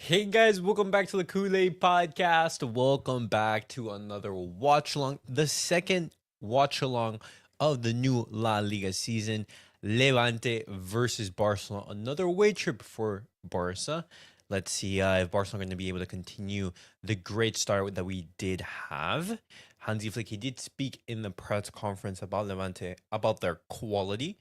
Hey guys, welcome back to the CulePodcast. Welcome back to another watch along, the second watch along of the new La Liga season. Levante versus Barcelona. Another away trip for Barça. Let's see if Barcelona are going to be able to continue the great start that we did have. Hansi Flick, he did speak in the press conference about Levante, about their quality.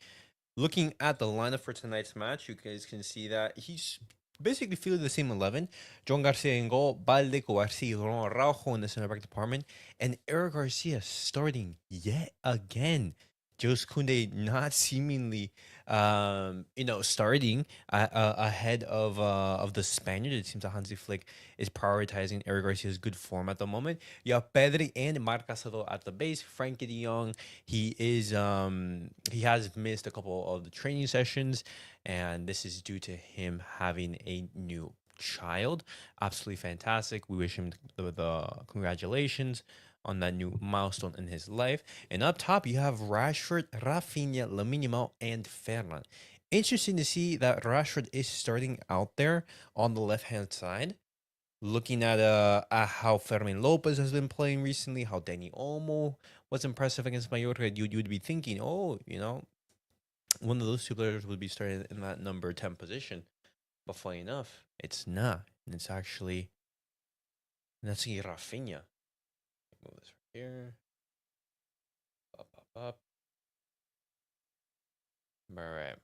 Looking at the lineup for tonight's match, you guys can see that he's basically fielded the same 11. John Garcia in goal, Balde, Garcia, Raujo in the center back department, and Eric Garcia starting yet again. Jose Koundé not seemingly, starting ahead of the Spaniard. It seems that Hansi Flick is prioritizing Eric Garcia's good form at the moment. You have Pedri and Marc Casado at the base. Frankie de Jong, he has missed a couple of the training sessions, and this is due to him having a new child. Absolutely fantastic. We wish him the congratulations on that new milestone in his life. And up top, you have Rashford, Raphinha, Lamine Yamal, and Ferran. Interesting to see that Rashford is starting out there on the left-hand side. Looking at how Fermin Lopez has been playing recently, how Dani Olmo was impressive against Mallorca, you'd be thinking, one of those two players would be starting in that number 10 position. But funny enough, it's not. And it's actually Raphinha. Move this right here. Up. All right.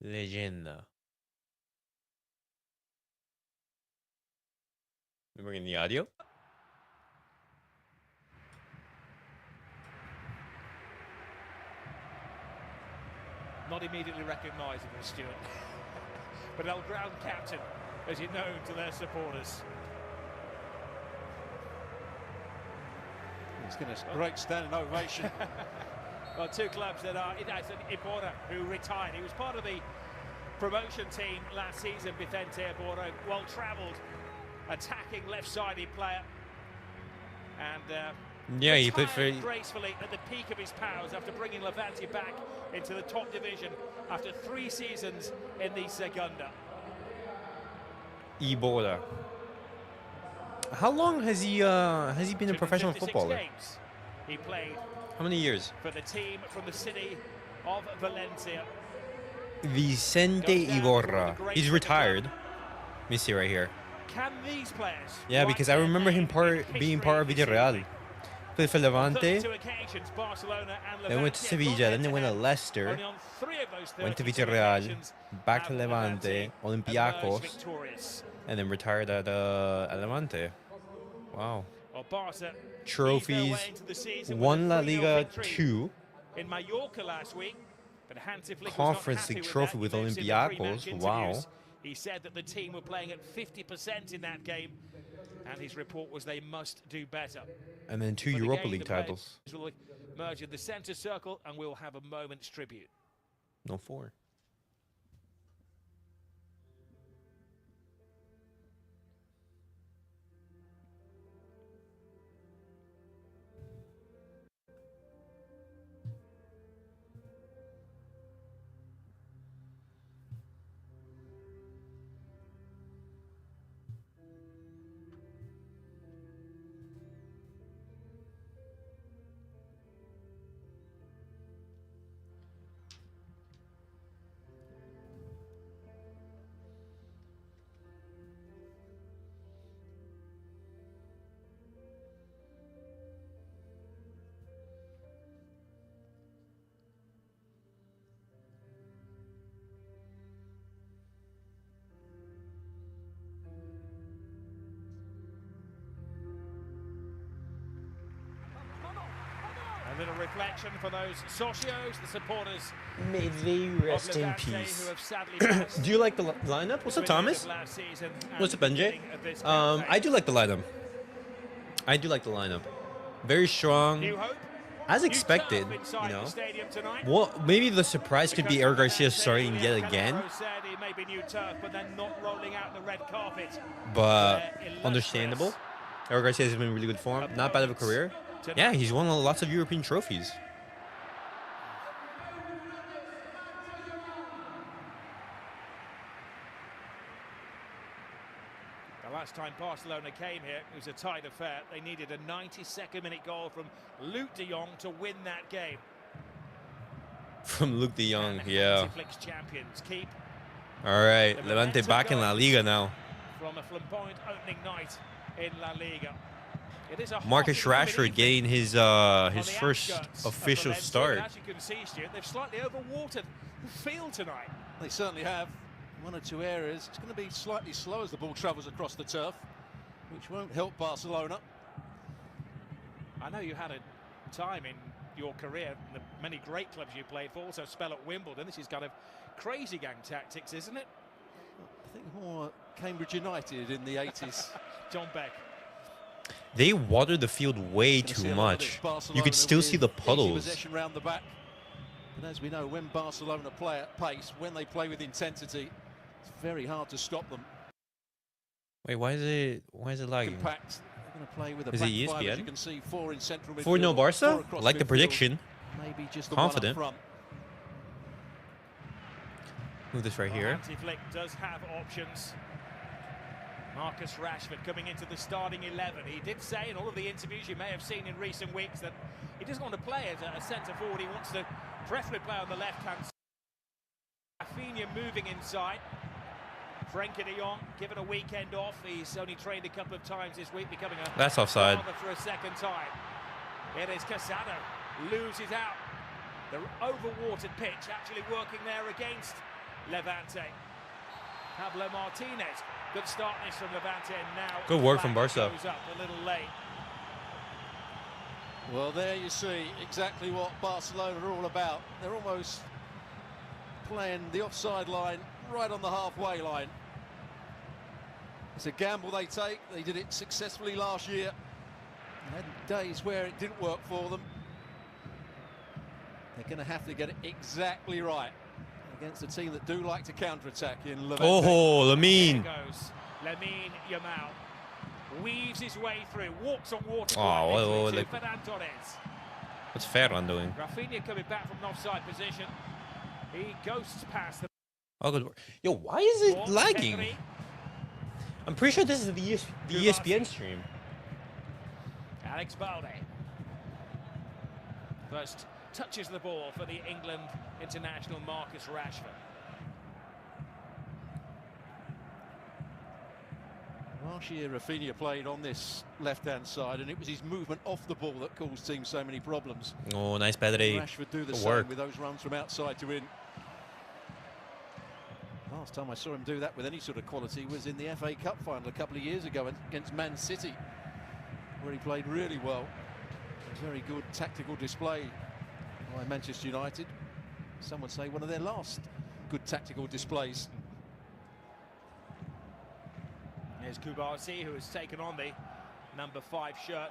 Leyenda. We bring the audio. Not immediately recognisable, Stuart. But El Ground captain, as you know, to their supporters. He's getting a great standing ovation. Well, two clubs that are... Iborra, who retired. He was part of the promotion team last season, Vicente Iborra. Well-travelled, attacking left-sided player. And... yeah, he played for gracefully at the peak of his powers after bringing Levante back into the top division after 3 seasons in the Segunda. Iborra. How long has he been a professional footballer? Games he played. How many years? For the team from the city of Valencia. Vicente Iborra. He's retired. Let me see right here. Can these players? Yeah, because I remember him being part of Villarreal. Played for Levante, then went to Sevilla, then they went to Leicester, went to Villarreal, back to Levante, Olympiacos, and then retired at Levante. Wow. Trophies, won La Liga 2, in Mallorca last week, but Hansi Flick Conference League trophy with Olympiacos. Wow. He said that the team were playing at 50% in that game, and his report was they must do better. And then 2 Europa League titles. Will merge in the centre circle, and we'll have a moment's tribute. No 4. A little reflection for those socios, the supporters. May they rest in peace. Do you like the lineup? What's up, Thomas? What's up, NJ? I do like the lineup. Very strong. As expected, Well, maybe the surprise could be Eric Garcia starting yet again. But understandable. Eric Garcia has been in really good form. Not bad of a career. Yeah, he's won lots of European trophies. The last time Barcelona came here, it was a tight affair. They needed a 92nd minute goal from Luke de Jong to win that game. From Luke de Jong, And yeah. Hansi Flick's champions keep All right, the Levante momentum back in La going Liga now. from a flamboyant opening night in La Liga. It is a Marcus hot and humid Rashford evening getting his on the first outskirts of official Valencia, start. but as you can see, Stuart, they've slightly overwatered the field tonight. They certainly have. One or two areas. It's going to be slightly slow as the ball travels across the turf, which won't help Barcelona. I know you had a time in your career, the many great clubs you played for, also spell at Wimbledon. This is kind of crazy gang tactics, isn't it? I think more Cambridge United in the 80s. John Beck. They watered the field way Gonna see too a lot of much. this Barcelona You could still see the with easy puddles. possession round the back. And as we know, when Barcelona play at pace, when they play with intensity, it's very hard to stop them. Wait, why is it lagging? Compact. They're going to play with a Is back it five, as ESPN? you can see, 4 in central midfield. 4-0 4 Barca? across Like the midfield, prediction. Maybe just the Confident. one up front. Move this right here. Hansi Flick does have options. Marcus Rashford coming into the starting 11. He did say in all of the interviews you may have seen in recent weeks that he doesn't want to play as a centre forward. He wants to preferably play on the left-hand side. Raphinha moving inside. Frenkie de Jong given a weekend off. He's only trained a couple of times this week, becoming a That's offside. father for a second time. It is Casado, loses out. The overwatered pitch actually working there against Levante. Pablo Martinez, good start this from Levante, and now Good work from flag Barca. goes up a little late. Well, there you see exactly what Barcelona are all about. They're almost playing the offside line right on the halfway line. It's a gamble they take. They did it successfully last year. They had days where it didn't work for them. They're going to have to get it exactly right against a team that do like to counter-attack in Levante. Oh, Lamine. There goes Lamine Yamal. Weaves his way through, walks on water. Oh, well, to like- Ferran Torres. What's Ferran doing? Rafinha coming back from an offside position. He ghosts past the Oh, good work. Yo, why is it ball. lagging? Pedri. I'm pretty sure this is the ESPN stream. Alex Balde. First touches the ball for the England international Marcus Rashford. Last year, Raphinha played on this left-hand side, and it was his movement off the ball that caused teams so many problems. Oh, nice Pedri. Rashford do the Good same work. with those runs from outside to in. Last time I saw him do that with any sort of quality was in the FA Cup final a couple of years ago against Man City, where he played really well. A very good tactical display by Manchester United. Some would say one of their last good tactical displays. Here's Kubarsi, who has taken on the number 5 shirt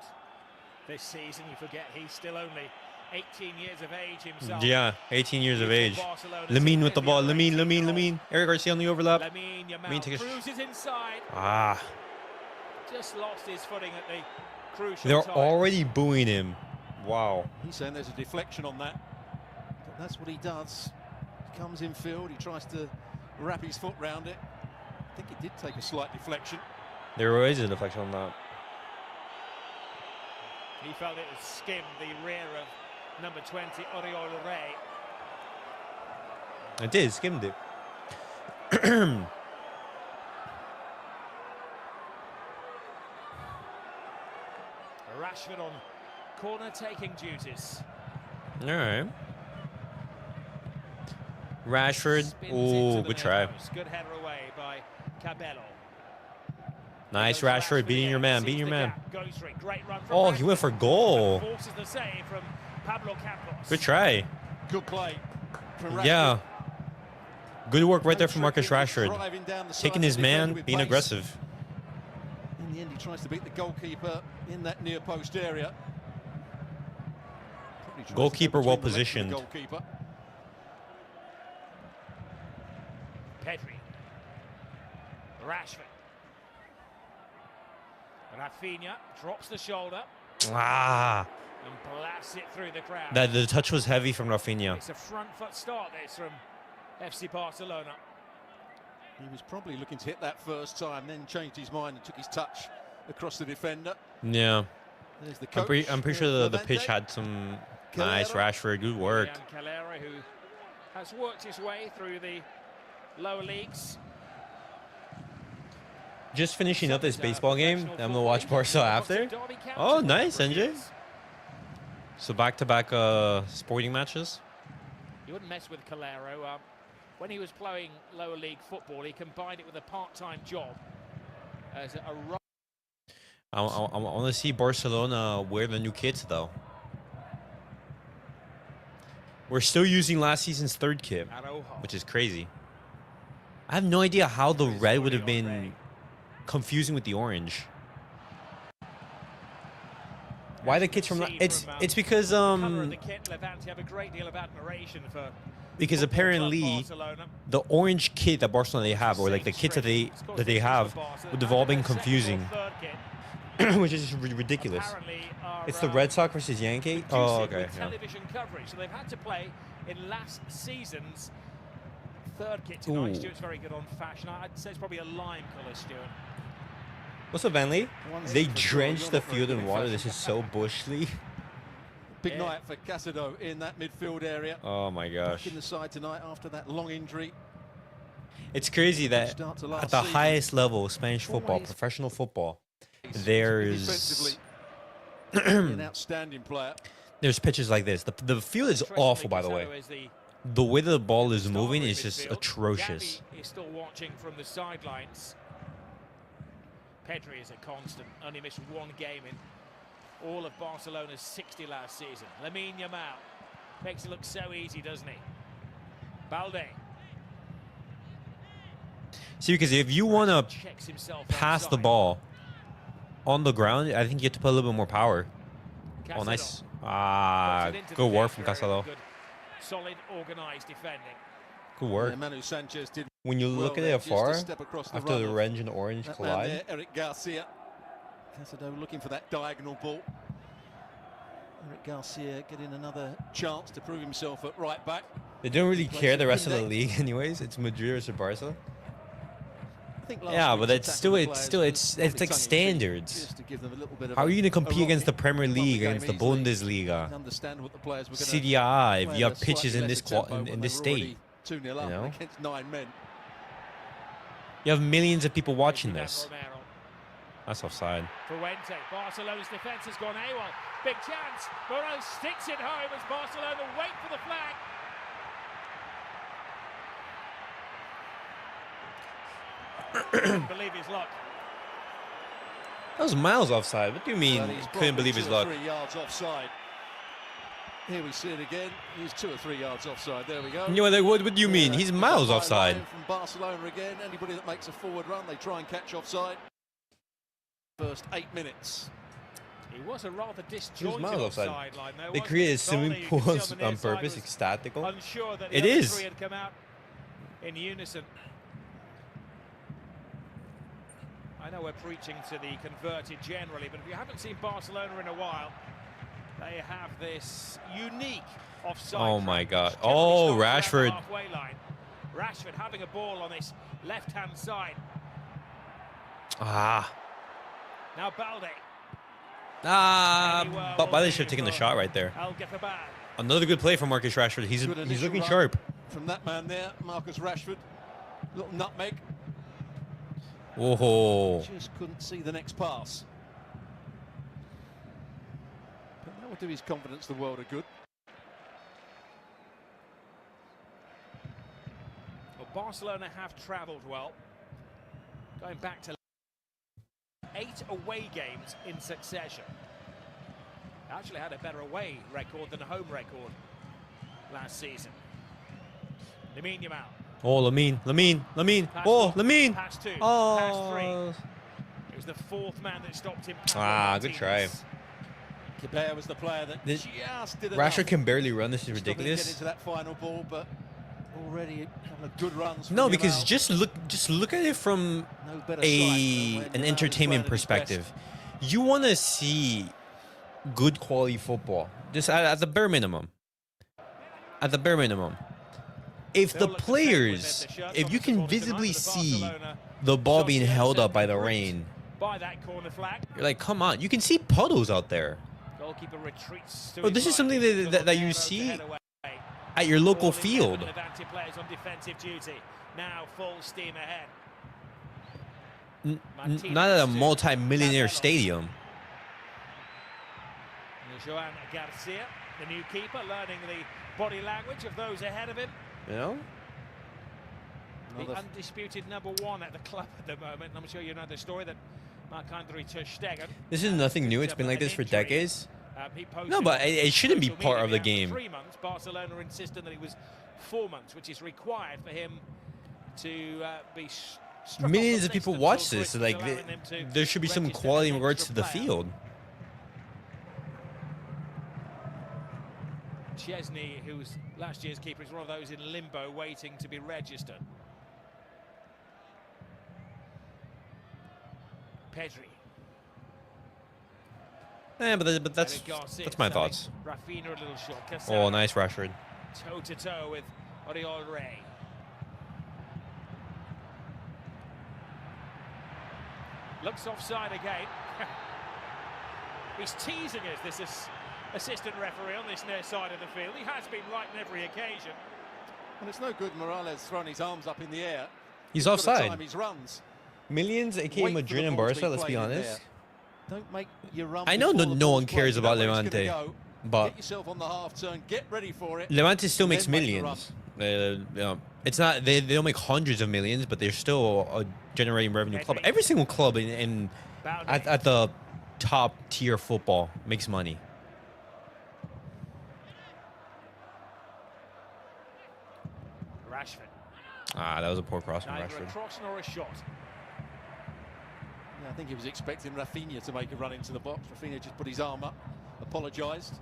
this season. You forget he's still only 18 years of age himself. Yeah, 18 years of age. Barcelona Lamine with the team ball. under Lamine, 18 Lamine, goals. Lamine. Eric Garcia on the overlap. Lamine Lamine Yamal take a cruises inside. Ah, Just lost his footing at the crucial they're time. already booing him. Wow. He's saying there's a deflection on that, but that's what he does. He comes in field, he tries to wrap his foot round it. I think it did take a slight deflection. There is a deflection on that. He felt it was skimmed the rear of number 20, Oriol Rey. It did, skimmed it. Rashford on corner taking duties. All right. Rashford. Spins Oh, into the good near try. post. Good header away by Cabello. Nice, Goes Rashford, beating your man, sees beating your the man. gap, goes for it. Great run from Oh, he went for goal. Forces the save from Pablo Campos. Good try. Good play from Rashford. Yeah. Good work right there No from Marcus trick, Rashford. driving down the Taking side his of the defender man, with being pace. aggressive. In the end, he tries to beat the goalkeeper in that near post area. Probably tries to go Goalkeeper between well the legs of the positioned. Goalkeeper. Pedri. Rashford. Raphinha drops the shoulder Ah, and blasts it through the crowd. the touch was heavy from Raphinha. It's a front foot start this from FC Barcelona. He was probably looking to hit that first time, then changed his mind and took his touch across the defender. Yeah. There's the coach. I'm pretty sure the Levante. pitch had some nice Rashford. Good work. Calera, who has worked his way through the lower leagues. Just finishing up this baseball game. I'm gonna watch Barca after. Oh, nice, NJ. So back-to-back sporting matches. You wouldn't mess with Calero. When he was playing lower league football, he combined it with a part-time job as a I want to see Barcelona wear the new kits though. We're still using last season's third kit, which is crazy. I have no idea how the red would have been confusing with the orange. Why the kits from it's because because apparently the orange kit that Barcelona they have, or like the kits that they have, would have all been confusing, which is just ridiculous. It's the Red Sox versus Yankee. Oh, okay. Television coverage, so they've had to play in last season's third kit tonight. Stuart's very good on fashion. I'd say it's probably a lime colour, Stuart. What's up, Van Lee? They drenched the field in water. This is so bushly. Big night for Casado in that midfield area. Oh my gosh. Back in the side tonight after that long injury. It's crazy that at the highest level of Spanish football, professional football, there's an outstanding player. There's pitches like this. The field is awful, by the way. The way the ball is moving is just atrocious. He's still watching from the sidelines. Pedri is a constant. Only missed one game in all of Barcelona's 60 last season. Lamine Yamal makes it look so easy, doesn't he? Balde. See, because if you want to pass the ball on the ground, I think you have to put a little bit more power. Casado. Oh, nice. Good work from Casado. Solid, organised defending. Good work. Manu Sanchez did when you look at it afar, after the orange and orange collide. There, Eric Garcia. Casado looking for that diagonal ball. Eric Garcia getting another chance to prove himself at right back. They don't really care the rest of the league anyways. It's Madrid versus Barca. Yeah, but it's like standards. How are you going to compete against the Premier League, against the Bundesliga, CDI, if you have pitches in this state? You know? You have millions of people watching this. That's offside. Fuente, Barcelona's defense has gone AWOL. Big chance. Moreno sticks it home as Barcelona wait for the flag. Couldn't believe his luck. That was miles offside. What do you mean couldn't believe his luck? 3 yards offside. Here we see it again. He's 2 or 3 yards offside. There we go. You know, what do you mean? He's miles offside. From Barcelona again. Anybody that makes a forward run, they try and catch offside. First 8 minutes. He was a rather disjointed offside line. They created swimming pools on purpose. It's statical. It is. Had come out in unison. I know we're preaching to the converted generally, but if you haven't seen Barcelona in a while, they have this unique offside. Oh my God! Oh, Rashford. Halfway line. Rashford having a ball on this left-hand side. Ah. Now Balde. But Balde should have taken the shot right there. Another good play from Marcus Rashford. He's looking sharp. From that man there, Marcus Rashford. Little nutmeg. Whoa. Just couldn't see the next pass. But that will do his confidence the world of good. Well, Barcelona have travelled well. Going back to 8 away games in succession. Actually had a better away record than a home record last season. Lamine Yamal. Oh, Lamine. Oh, Lamine. Pass 2. Oh. Pass 3. It was the 4th man that stopped him. Good try. Cabert was the player that just did Rashford can barely run. This is ridiculous. Get into that final ball, but already a couple of good runs. No, because just look at it from an entertainment perspective. You want to see good quality football, just at the bare minimum. At the bare minimum. If the players, if you can visibly see the ball being held up by the rain, you're like, come on. You can see puddles out there. Goalkeeper retreats. Oh, this is something that you see at your local field. Levante players on defensive duty. Now full steam ahead. Not at a multi-millionaire stadium. Joan Garcia, the new keeper, learning the body language of those ahead of him. You know? The undisputed #1 at the club at the moment. I'm sure you know the story that Marc-André ter Stegen. This is nothing new. It's been like this for decades. No, but it shouldn't be part of the game. 3 months. Barcelona insisted that it was 4 months, which is required for him to be. Millions of people watch this. Like, there should be some quality in regards to the field. Chesney, who was last year's keeper, is one of those in limbo waiting to be registered. Pedri. Yeah, but that's my thoughts. Raphinha a little short. Oh, nice Rashford. Toe-to-toe with Oriol Rey. Looks offside again. He's teasing us, this assistant referee on this near side of the field. He has been right on every occasion. And it's no good Morales throwing his arms up in the air. He's offside. Runs. Millions, aka Madrid and Barca, let's be honest. Don't make your run. I know no one cares about Levante, but get yourself on the half turn, get ready for it. Levante still makes millions. You know, it's not they don't make hundreds of millions, but they're still a generating revenue club. Every single club at the top tier football makes money. Rashford. Ah, that was a poor cross from Neither Rashford. a cross nor a shot. Yeah, I think he was expecting Raphinha to make a run into the box. Raphinha just put his arm up, apologised.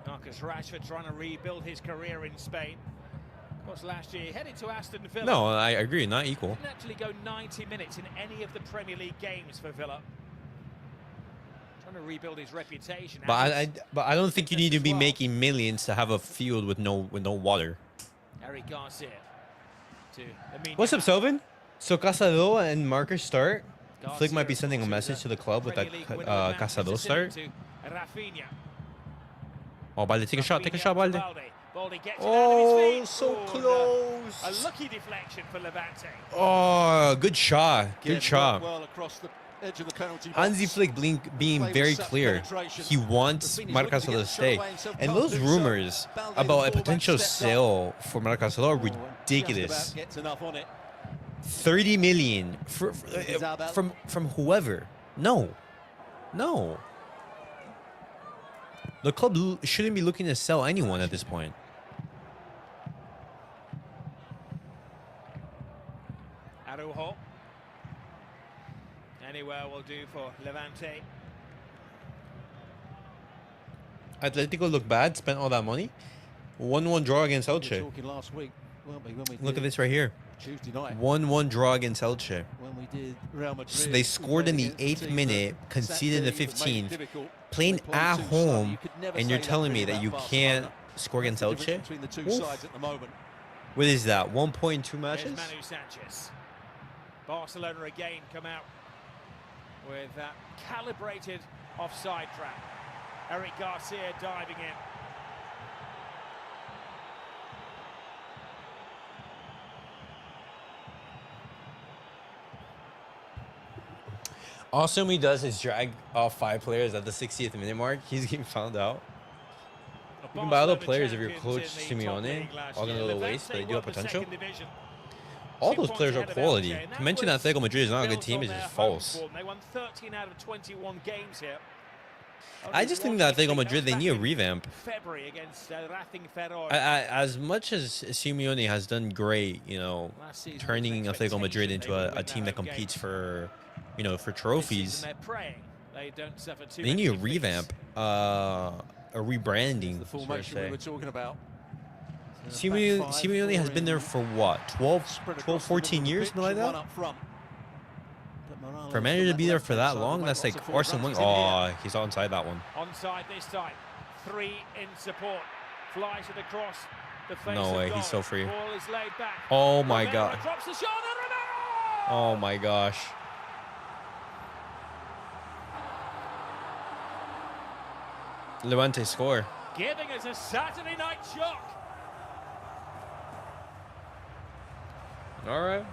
Marcus Rashford trying to rebuild his career in Spain. Of course, last year he headed to Aston Villa. No, I agree, not equal. Didn't actually go 90 minutes in any of the Premier League games for Villa. Trying to rebuild his reputation. But I don't think you need to be making millions to have a field with no water. Eric Garcia to Lamine What's up, Yamal. Selvin? So Casado and Marcus start. Garcia, Flick might be of sending a course, message is to the club with that Premier League winner of Man Casado City start. to Raphinha. Oh, Balde, take a shot, Balde. Balde gets it Oh, out of his feet. so Oh, close. A lucky deflection for Levante. Oh, good shot. Good shot. Well across the edge of the penalty box. Hansi Flick being very clear. He wants Marcasolo to stay. And those rumors about a potential sale for Marcasolo are ridiculous. 30 million from whoever. No. The club shouldn't be looking to sell anyone at this point. Araujo. Anywhere will do for Levante. Atletico look bad, spent all that money. 1-1 draw against Elche. Last week, weren't we, when we Look did at this right here. Tuesday night. 1-1 draw against Elche. When we did Real Madrid, So they scored in the 8th minute, conceded in the 15th, playing at home, and you're telling me that you can't score against Elche? Between the two sides at the moment. What is that, 1.2 There's matches? Manu Sanchez. Barcelona again come out with that calibrated offside trap. Eric Garcia diving in. Awesome he does is drag off 5 players at the 60th minute mark. He's getting found out. You can buy other players if you're Coach Simeone. All going to go to waste, but they do have potential. All those players are quality. To mention that Atletico Madrid is not a good team is just false. They won 13 out of 21 games here. I just think that Atletico Madrid, they need a revamp. February against Racing Ferrol. As much as Simeone has done great, you know, turning Atletico Madrid into a team that competes for, you know, for trophies, they need a revamp, a rebranding. The formation we were talking about. Simeone has been there for what, 12, 14 years, something like that? For a manager to be there for that long, that's like Arsene Wenger. Oh, he's onside that one. Onside this time. 3 in support. Flies it across the face No of way, goal. he's so free. Ball is laid back. Oh my Romero god. drops the shot and Romero! Oh my gosh. Levante score. Giving us a Saturday night shock. All right.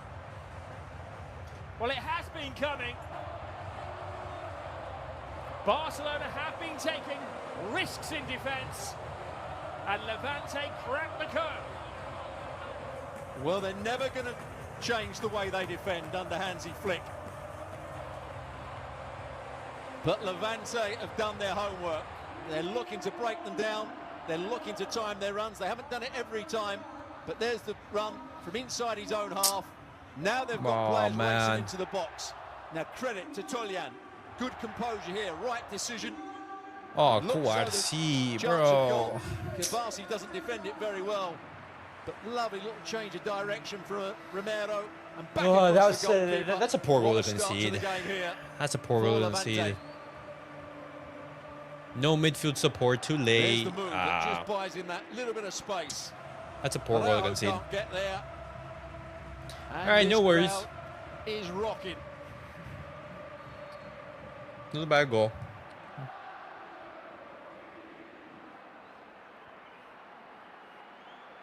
Well, it has been coming. Barcelona have been taking risks in defence, and Levante cracked the code. Well, they're never going to change the way they defend under Hansi Flick. But Levante have done their homework. They're looking to break them down. They're looking to time their runs. They haven't done it every time, but there's the run from inside his own half. Now they've got players racing into the box. Now credit to Tolian. Good composure here, right decision. Oh, Cuarsi, bro. Barça doesn't defend it very well, but lovely little change of direction for Romero. And back that's a poor goal to concede. That's a poor goal to concede. No midfield support, too late. There's the move that just buys in that little bit of space. That's a poor goal to concede. Can't get there. All right, no worries. Is rocking. Not a bad goal.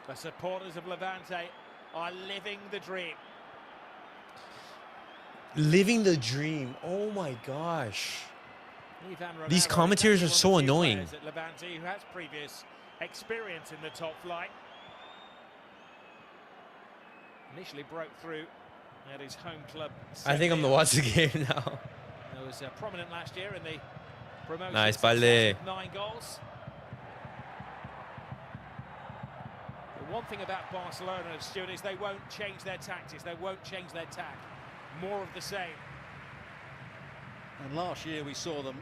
The supporters of Levante are living the dream. Living the dream. Oh my gosh. These commentators are so annoying. At Levante, who has previous experience in the top flight. Initially broke through at his home club. I think I'm the watch the game now. He was prominent last year in the promotion. Nice, Ballet. 9 goals. The one thing about Barcelona, Stuart, is they won't change their tactics. They won't change their tack. More of the same. And last year we saw them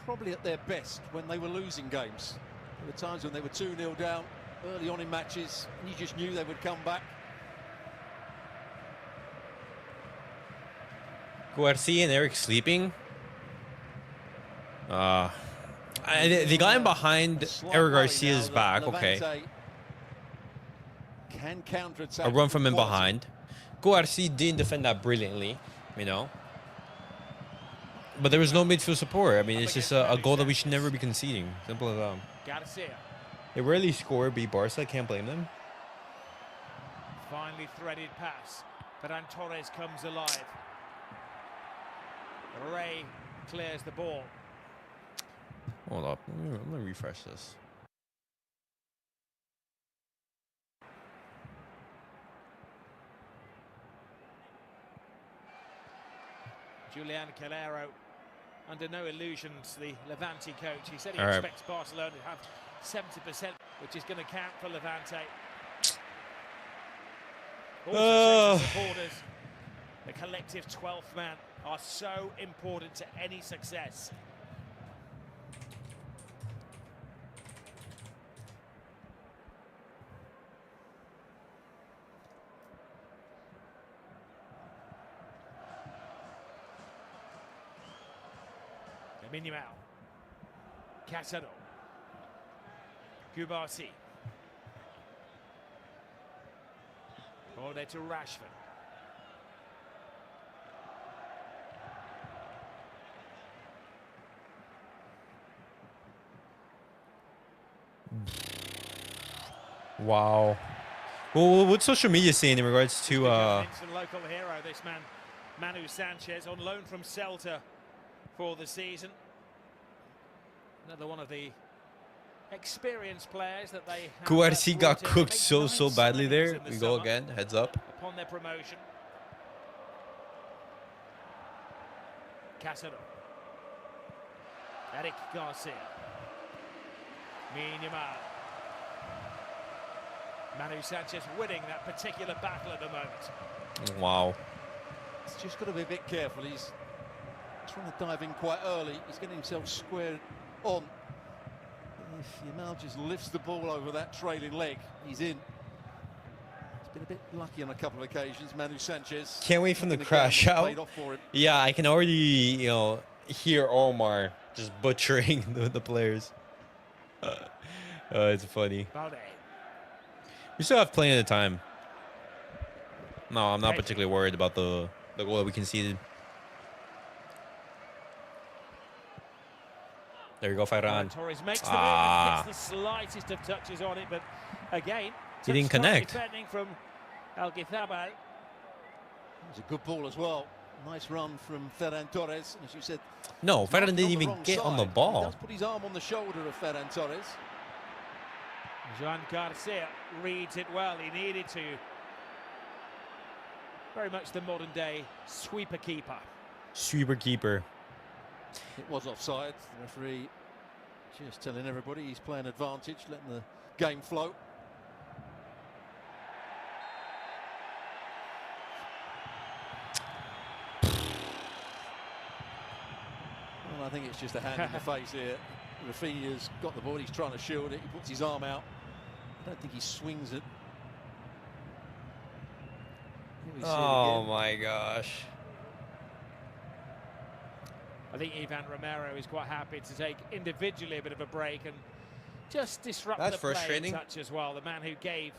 probably at their best when they were losing games. There were times when they were 2-0 down early on in matches, and you just knew they would come back. Cuarsi and Eric sleeping. They got him behind Eric Garcia's back. Okay. Can counter-attack. A run from in behind. Cuarsi didn't defend that brilliantly, you know. But there was no midfield support. I mean, it's just a goal that we should never be conceding. Simple as that. Garcia. They rarely score, beat Barca. Can't blame them. Finely threaded pass. Ferran Torres comes alive. Ray clears the ball. Hold up. I'm going to refresh this. Julian Calero, under no illusions, the Levante coach. He said he expects Barcelona to have 70%, which is going to count for Levante. Also, supporters, the collective 12th man, are so important to any success. Lamine Yamal, Casado, Cubarsi, Order to Rashford. Wow. Well, what's social media saying in regards to local hero, this man, Manu Sanchez, on loan from Celta for the season. Another one of the experienced players that they have. Cuarsi got cooked so badly there. We go again, heads up. Upon their promotion. Casado. Eric Garcia. Lamine Yamal. Manu Sanchez winning that particular battle at the moment. Wow. He's just got to be a bit careful. He's trying to dive in quite early. He's getting himself squared on. If Yamal just lifts the ball over that trailing leg, he's in. He's been a bit lucky on a couple of occasions. Manu Sanchez. Can't wait from the again, crash out. paid off for him. Yeah, I can already, hear Omar just butchering the players. It's funny. Balde. We still have plenty of time. No, I'm not Pedri. particularly worried about the goal that we conceded. There you go, Ferran. Torres makes the move and gets the slightest of touches on it, but again, He didn't touch-tight connect. defending from El Gizabal. It was a good ball as well. Nice run from Ferran Torres. And as you said, No, he's Ferran not didn't on the even wrong get on the side. He ball. does put his arm on the shoulder of Ferran Torres. Jean Garcia reads it well. He needed to. Very much the modern day sweeper keeper. Sweeper keeper. It was offside. The referee just telling everybody he's playing advantage, letting the game flow. Well, I think it's just a hand in the face here. Raphinha's got the ball, he's trying to shield it, he puts his arm out. I don't think he swings it. Here we see it Oh again. my gosh. I think Ivan Romero is quite happy to take individually a bit of a break and just disrupt That's the play frustrating. a touch as well. The man who gave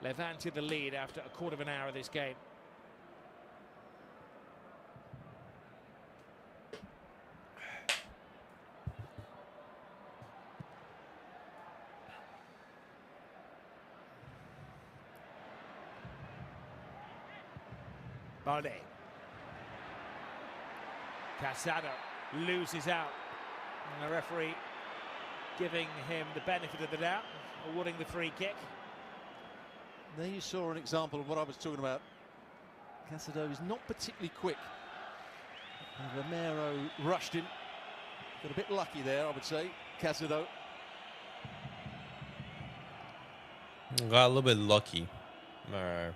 Levante the lead after a quarter of an hour of this game. Balde. Casado loses out. And the referee giving him the benefit of the doubt, awarding the free kick. There you saw an example of what I was talking about. Casado is not particularly quick. And Romero rushed him. Got a bit lucky there, I would say. Casado. Got a little bit lucky. I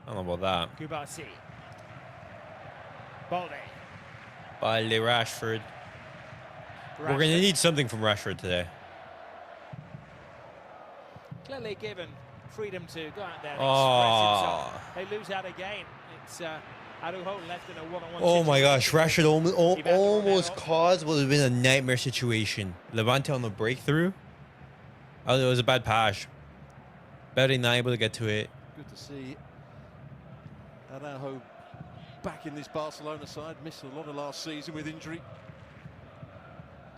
don't know about that. Kubasi. Balde. Balde, Rashford. We're going to need something from Rashford today. Clearly given freedom to go out there and Oh. express himself. They lose out again. It's Arujo left in a one-on-one Oh my gosh, situation. Rashford almost Romero. caused what would have been a nightmare situation. Levante on the breakthrough. Oh, it was a bad pass. Barely not able to get to it. Good to see Araujo back in this Barcelona side. Missed a lot of last season with injury.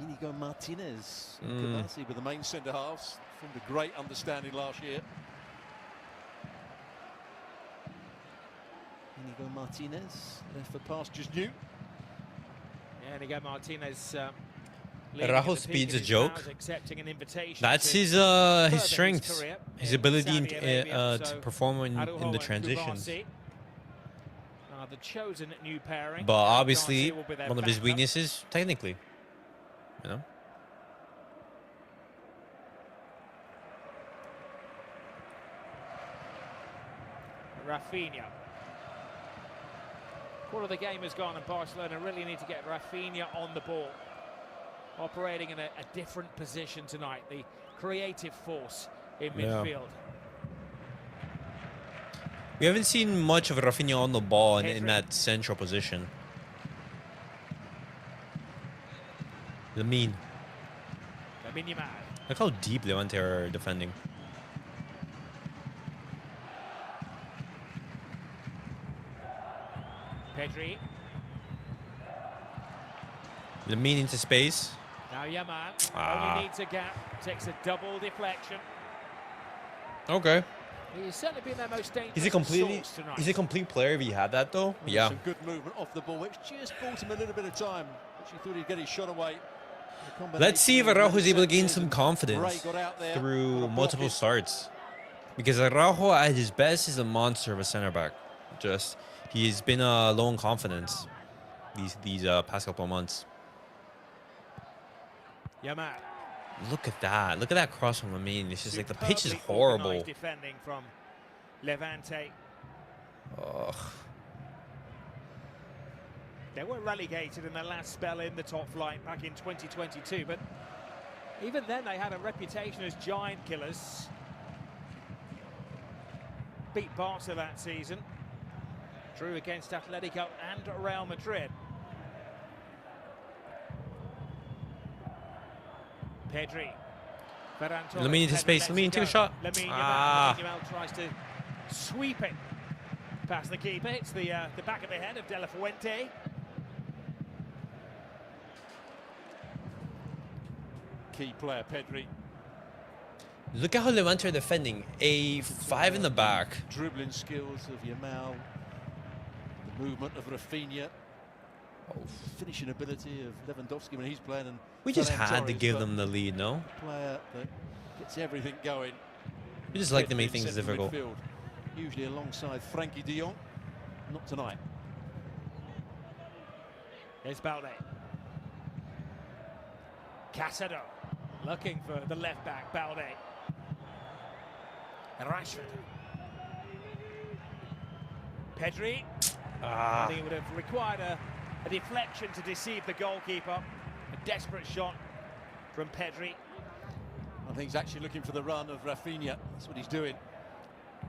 Inigo Martinez and Kubasi were the main centre halves. Formed a great understanding last year. Inigo Martinez left for pastures new. Yeah, Inigo Martinez. Araujo speed's a joke. Accepting an invitation That's to his further strength, career his in ability Saudi Arabia. to So perform in Araujo the and transitions. Kubasi are the chosen new pairing. But obviously, Garcia will be their one of his backup. weaknesses, technically. You know? Raphinha. Quarter of the game has gone and Barcelona really need to get Raphinha on the ball. Operating in a different position tonight. The creative force in midfield. We haven't seen much of Raphinha on the ball in Pedri. that central position. Lamine. Lamine Yamal. Look how deep Levante are defending. Pedri. Lamine into space. Now Yamal Ah. only needs a gap. Takes a double deflection. Okay. He's certainly been their most dangerous He's a source tonight. complete player if he had that though. Yeah. Some good movement off the ball, which just bought him a little bit of time. Which he thought he'd get his shot away. Let's see if Araujo is able to gain some Ray confidence got out there, through got a multiple block starts. Because Araujo at his best is a monster of a center back. Just he's been low in confidence these past couple of months. Yamal. Look at that! Look at that cross from Lamine. It's just like the pitch is Superbly horrible. organised defending from Levante. Ugh. They were relegated in their last spell in the top flight back in 2022, but even then they had a reputation as giant killers. beat Barça that season. Drew against Atletico and Real Madrid. Pedri. Lamine into space. Lamine, take a shot. Lamine Yamal tries to sweep it past the keeper. It's the back of the head of De La Fuente. Key player, Pedri. Look at how Levante are defending. A 5 in the back. Dribbling skills of Yamal. The movement of Raphinha. Finishing ability of Lewandowski when he's playing. And We just had to give them the lead, no? Player that gets everything going. We just like to make things difficult. Midfield, usually alongside Frankie de Jong. Not tonight. Here's Balde. Casado looking for the left back, Balde. Rashford. Pedri. I think it would have required a deflection to deceive the goalkeeper. A desperate shot from Pedri. I think he's actually looking for the run of Raphinha. That's what he's doing.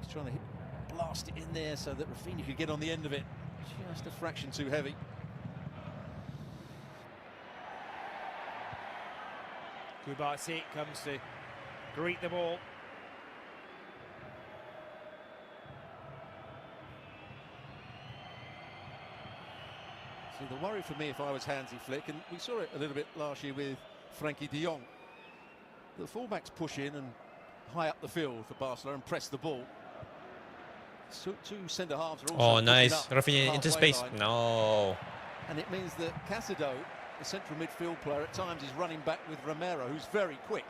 He's trying to blast it in there so that Raphinha could get on the end of it. Just a fraction too heavy. Kubasi comes to greet the ball. See, the worry for me if I was Hansi Flick, and we saw it a little bit last year with Frankie de Jong, the fullbacks push in and high up the field for Barcelona and press the ball. So two centre-halves are also nice. Raphinha into space. Line. No. And it means that Casado, the central midfield player, at times is running back with Romero, who's very quick.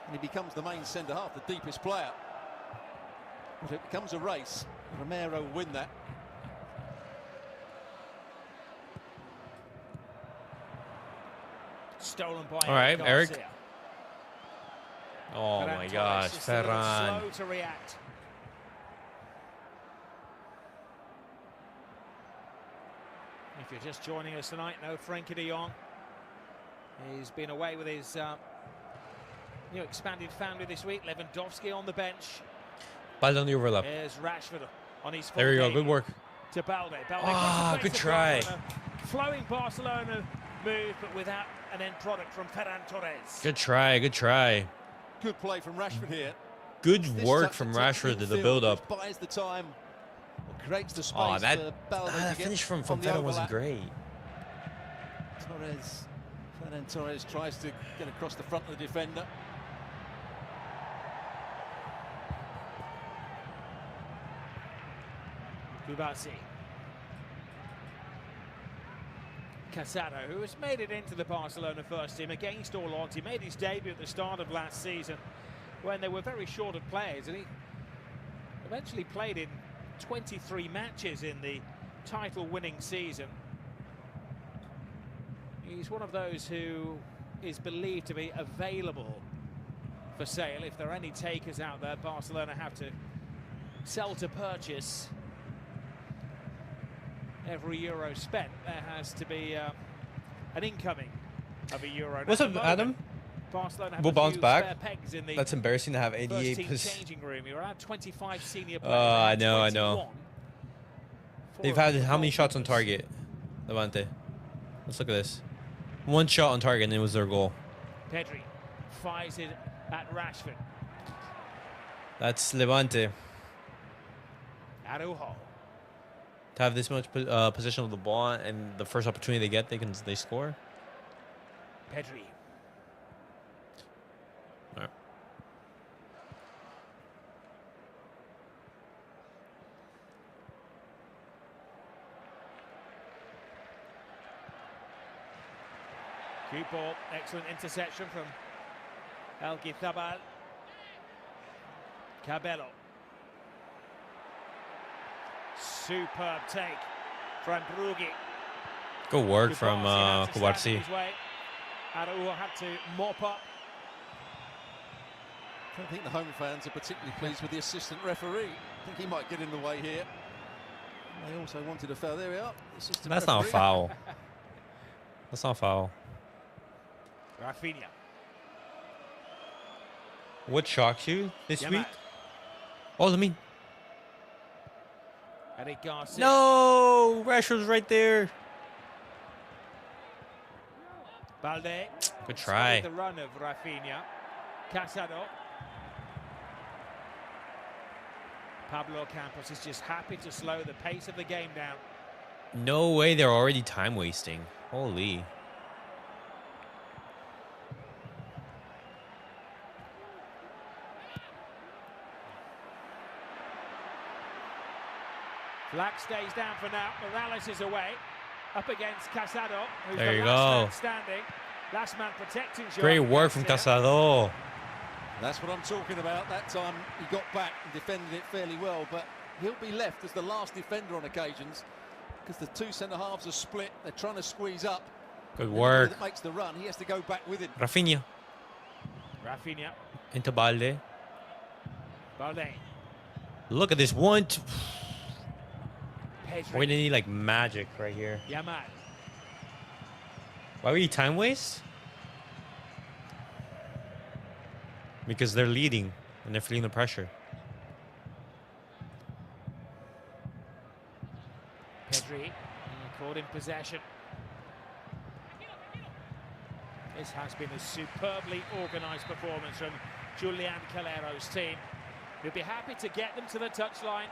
And he becomes the main centre-half, the deepest player. But it becomes a race. Romero will win that. Stolen by All right, Eric. Garcia. Oh my gosh, Ferran. Slow to react. If you're just joining us tonight, no Frankie de Jong. He's been away with his new expanded family this week. Lewandowski on the bench. Ball on the overlap. Here's Rashford on his There you go, good work. To Balde. Good try. Flowing Barcelona move, but without an end product from Ferran Torres. Good try, good try. Good play from Rashford here. Good work from Rashford to the build-up. Buys the time, creates the space. Oh, that that finish from Ferran wasn't great. Ferran Torres tries to get across the front of the defender. Kubasi. Casado, who has made it into the Barcelona first team against all odds. He made his debut at the start of last season when they were very short of players, and he eventually played in 23 matches in the title-winning season. He's one of those who is believed to be available for sale. If there are any takers out there, Barcelona have to sell to purchase. Every euro spent, there has to be an incoming of a euro. What's up, Adam? Barcelona have we'll bounce back. Pegs in the That's embarrassing to have 88. changing room. You're around 25 senior players. I know. They've had how many shots on target, Levante? Let's look at this. One shot on target, and it was their goal. Pedri fires it at Rashford. That's Levante. Araujo. To have this much possession of the ball, and the first opportunity they get, they score. Pedri. All right. Cute ball, excellent interception from El Gizabal. Cabello. Superb take from Brugge. Good work from Kubasi. Araujo had to mop up. I don't think the home fans are particularly pleased with the assistant referee. I think he might get in the way here. They also wanted a foul. There we are. That's not a foul. That's not a foul. Raphinha. What shocked you this Yamal. week? Oh, Lamine. Eric Garcia. No, Rashford's right there. Balde. Good try. The run of Raphinha. Casado. Pablo Campos is just happy to slow the pace of the game down. No way, they're already time wasting. Holy. Black stays down for now. Morales is away. Up against Casado, who's There the you last go. man standing. Last man protecting. Great work from Casado. That's what I'm talking about. That time he got back and defended it fairly well, but he'll be left as the last defender on occasions because the two centre-halves are split. They're trying to squeeze up. Good work. That makes the run. He has to go back with it. Raphinha. Raphinha. Into Balde. Balde. Look at this one. Pedri. We're gonna need like magic right here. Yamal. Why would you time waste? Because they're leading and they're feeling the pressure. Pedri caught in possession. This has been a superbly organised performance from Julian Calero's team. He'll be happy to get them to the touchline.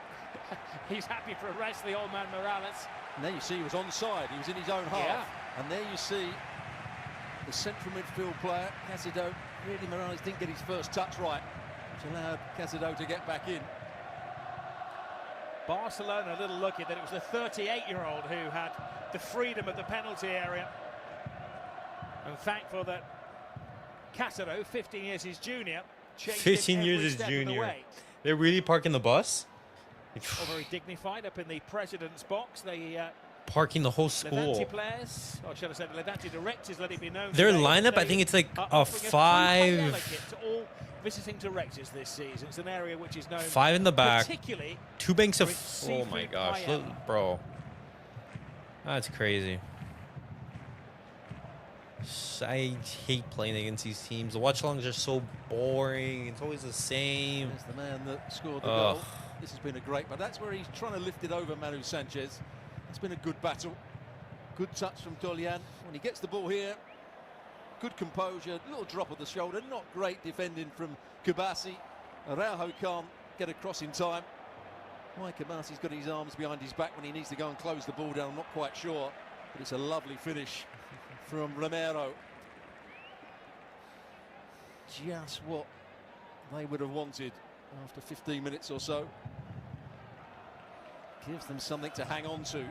He's happy for a rest, the old man Morales. And there you see he was onside. He was in his own half. Yeah. And there you see the central midfield player, Casado. Really, Morales didn't get his first touch right, which allowed Casado to get back in. Barcelona a little lucky that it was the 38-year-old who had the freedom of the penalty area. And thankful that Casado, 15 years his junior, chased 15 him years every his step of the junior. way. They're really parking the bus? All very dignified up in the president's box. They Parking the whole school. Levante players, or should I say the Levante directors, let it be known. Their today lineup, that I think it's like are a offering free five. delegate to all visiting directors this season. It's an area which is known 5 in the back. particularly 2 banks of. with Oh my seafood gosh. paella. Look, bro. That's crazy. I hate playing against these teams. The watch-alongs are so boring. It's always the same. There's the man that scored the Ugh. goal. This has been a great, but that's where he's trying to lift it over Manu Sanchez. It's been a good battle. Good touch from Dolian. When he gets the ball here, good composure, little drop of the shoulder, not great defending from Kubasi. Araujo can't get across in time. Why Kubasi's got his arms behind his back when he needs to go and close the ball down, I'm not quite sure. But it's a lovely finish from Romero. Just what they would have wanted after 15 minutes or so. Gives them something to hang on to.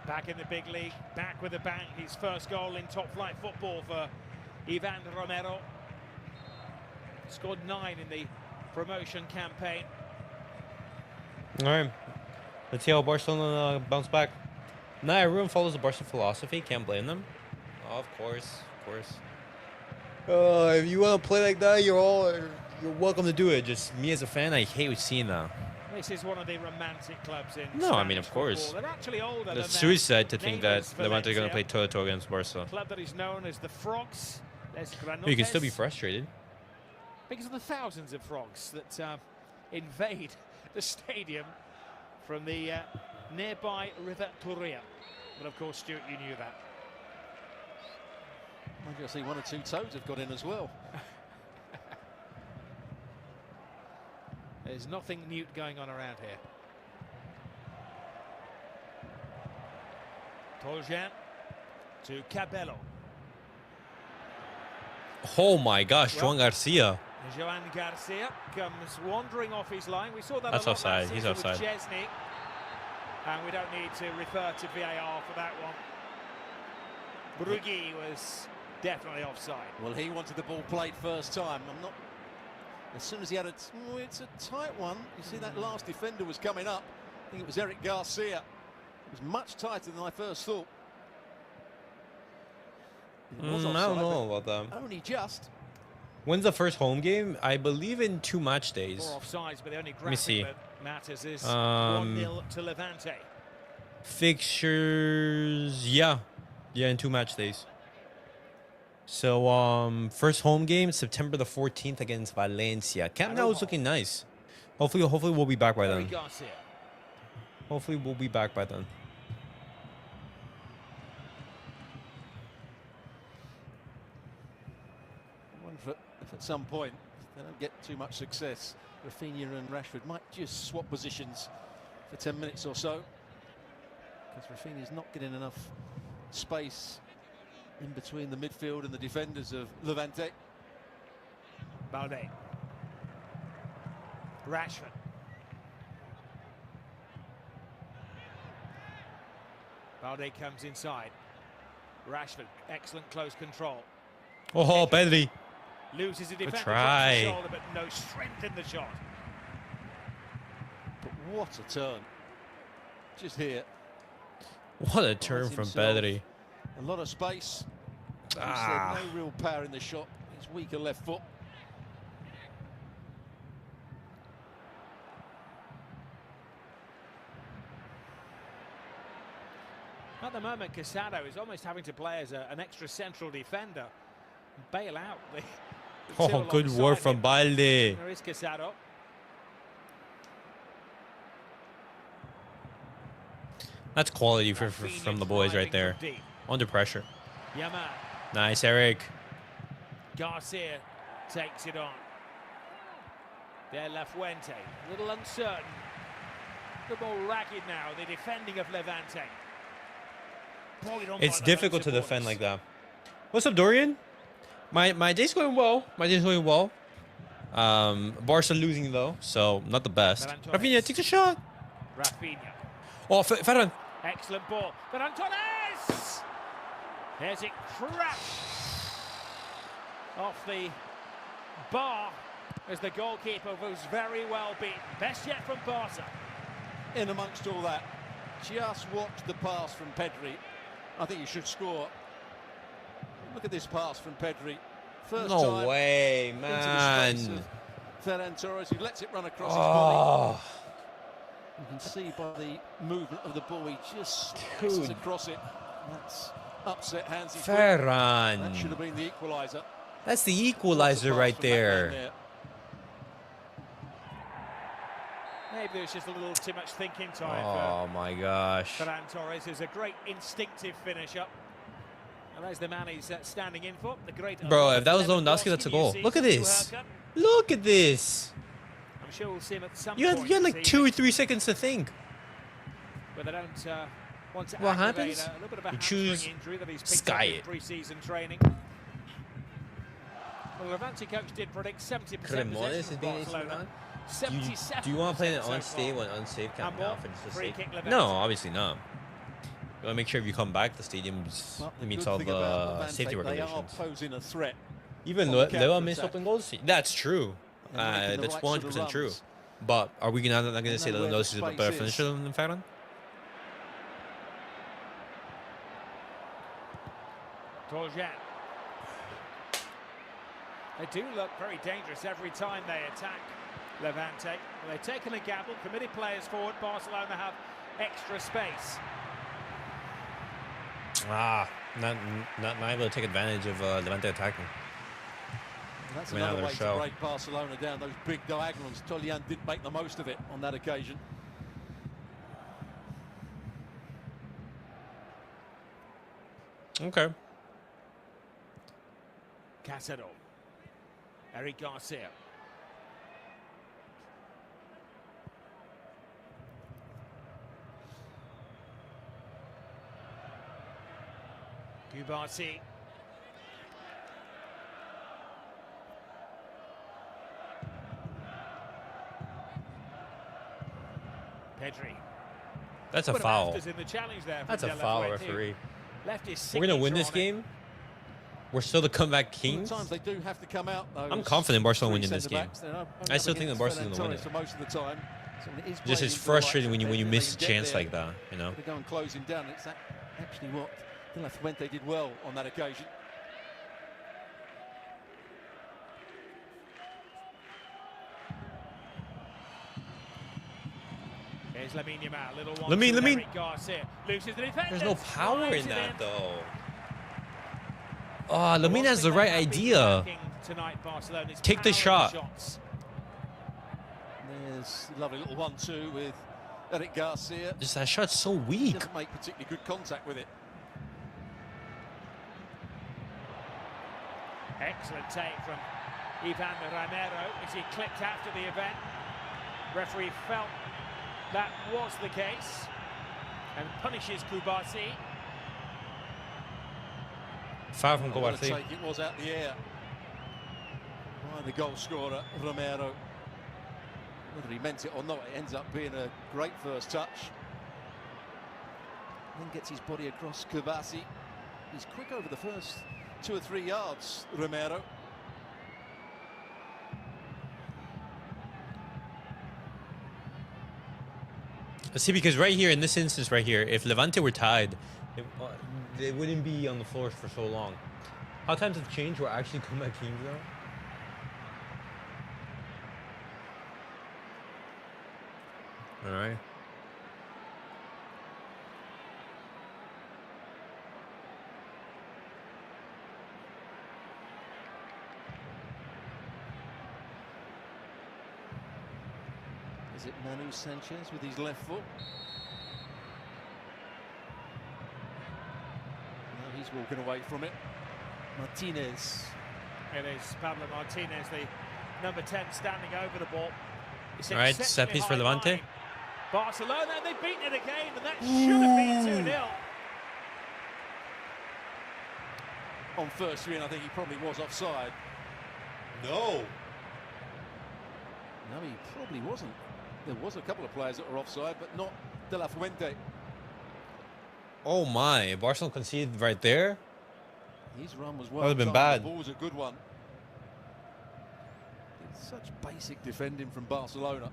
Back in the big league, back with a bang. His first goal in top-flight football for Ivan Romero. Scored 9 in the promotion campaign. All right. Let's see how Barcelona bounce back. Nah, everyone follows the Barca philosophy. Can't blame them. Oh, of course. Of course. If you want to play like that, you're welcome to do it. Just me as a fan, I hate seeing that. This is one of the romantic clubs in No, I mean, Spanish of course. football. They're actually older It's than suicide to think that neighbours, Levante are going to play Valencia. toe-to-toe against Barca. Club that is known as the Frogs. Les Granotes. You can still be frustrated. Because of the thousands of frogs that invade the stadium from the nearby River Turia. But of course, Stuart, you knew that. Maybe I see 1 or 2 toes have got in as well. There's nothing mute going on around here. Toljan to Cabello. Oh my gosh, Joan Garcia. Joan Garcia comes wandering off his line. We saw that That's a lot offside. last He's season offside. with Chesney. And we don't need to refer to VAR for that one. Brugui was definitely offside. Well, he wanted the ball played first time. I'm not. As soon as he had it's a tight one. You see that last defender was coming up. I think it was Eric Garcia. It was much tighter than I first thought. It was I offside, don't know but about that. only just. When's the first home game? I believe in 2 match days. 4 offsides, but the only me see. graphic that matters is Um, 1-0 to Levante. Fixtures, yeah, in 2 match days. So first home game September the 14th against Valencia. Camp Nou is looking nice. Hopefully we'll be back by Eric then. Garcia. Hopefully, we'll be back by then. I wonder if at some point, if they don't get too much success, Raphinha and Rashford might just swap positions for 10 minutes or so. Because Raphinha's not getting enough space in between the midfield and the defenders of Levante. Balde. Rashford. Balde comes inside. Rashford, excellent close control. Oh, Pedri. Loses a defender, try. drops the shoulder, but no strength in the shot. But what a turn. Just here. What a turn from Pedri. A lot of space. No real power in the shot. His weaker left foot. At the moment, Casado is almost having to play as an extra central defender, bail out the Oh, good work from Balde. There is Casado. That's quality from the boys right there. Under pressure. Yamal. Nice, Eric. Garcia takes it on. There, Lafwente, a little uncertain. The ball ragged now, the defending of Levante. It's difficult to defend like that. What's up, Dorian? My day's going well. My day's going well. Barça losing though, so not the best. Raphinha takes a shot. Raphinha. Oh, Ferran. Excellent ball. Ferran. There's it crashed off the bar as the goalkeeper was very well beaten. Best yet from Barça. In amongst all that, just watch the pass from Pedri. I think he should score. Look at this pass from Pedri. First No time way, into the man. space of Ferran Torres, who lets it run across his body. You can see by the movement of the ball, he just slices across it. That's upset Hansi Flick. Ferran. That should have been the equaliser. That's the equalizer right there. Maybe there's just a little too much thinking time Oh my gosh. for Ferran Torres, who's a great instinctive finisher. And there's the man he's standing in for. The great Bro, if that was Lewandowski, that's a goal. Look at this. Look at this. I'm sure we'll see him at some You point. had like 2 or 3 seconds to think. But they don't want to What aggravate happens? A little bit of a You hamstring choose injury that he's picked sky up in it. pre-season training. Well, Levante coach did predict 70% Cremones possession is from being Barcelona. Do you want to play an 77% so unstable far. and unsafe camp Handball, now for just a free sake? kick Levante. No, obviously not. You want to make sure if you come back, the stadium's meets all the safety They are regulations. posing a threat. Even on the Leva missed counter-attack. open goals. That's true. And they're making the That's right sort of 100% true. runs. But are we not going to They say know that where the Lewandowski is a space better is. finisher than Ferran? Toljan. They do look very dangerous every time they attack Levante. Well, they've taken a gamble, committed players forward. Barcelona have extra space. Not able to take advantage of Levante attacking. That's Went out another of way their shell. to break Barcelona down, those big diagonals. Toljan did make the most of it on that occasion. Okay. Casado. Eric Garcia. Kubasi. Pedri. That's a Would have foul. asked us in the challenge there from That's a De La foul, Fuente. referee. Left his We're going to win signature this on it. game. We're still the comeback kings. Sometimes they do have to come out. I'm confident Barcelona winning this game. I still think that Barcelona's gonna win it. For most of the time. So it is Just playing it's into frustrating when the you likes of miss a Pedri, they can chance get like that, you know. there, go and close him down. It's actually what De La Fuente did well on that occasion. Here's Lamine Yamal, little one. Lamine. Eric Garcia loses the defender. There's no power in Slides it that, in. though. Oh, Lamine has the right idea. Tonight, Barcelona's Take the power in shot. shots. There's a lovely little 1-2 with Eric Garcia Just that shot's so weak. doesn't make particularly good contact with it. Excellent take from Ivan Romero as he clicked after the event. Referee felt that was the case and punishes Kubasi. Far from What a Kovacic. take it was out the air by the goal scorer, Romero. Whether he meant it or not, it ends up being a great first touch. Then gets his body across Kubasi. He's quick over the first 2 or 3 yards, Romero. See, because right here, in this instance right here, if Levante were tied, they wouldn't be on the floor for so long. How times have changed? We're actually comeback teams now. All right. Is it Manu Sanchez with his left foot? No, he's walking away from it. Martinez. It is Pablo Martinez, the number 10, standing over the ball. It's All right, set piece for Levante. line. Barcelona, they've beaten it again, and that should have been 2-0. On first screen, I think he probably was offside. No. No, he probably wasn't. There was a couple of players that were offside, but not De La Fuente. Oh my! Barcelona conceded right there. His run was well. That would've been timed. bad. The ball was a good one. It's such basic defending from Barcelona.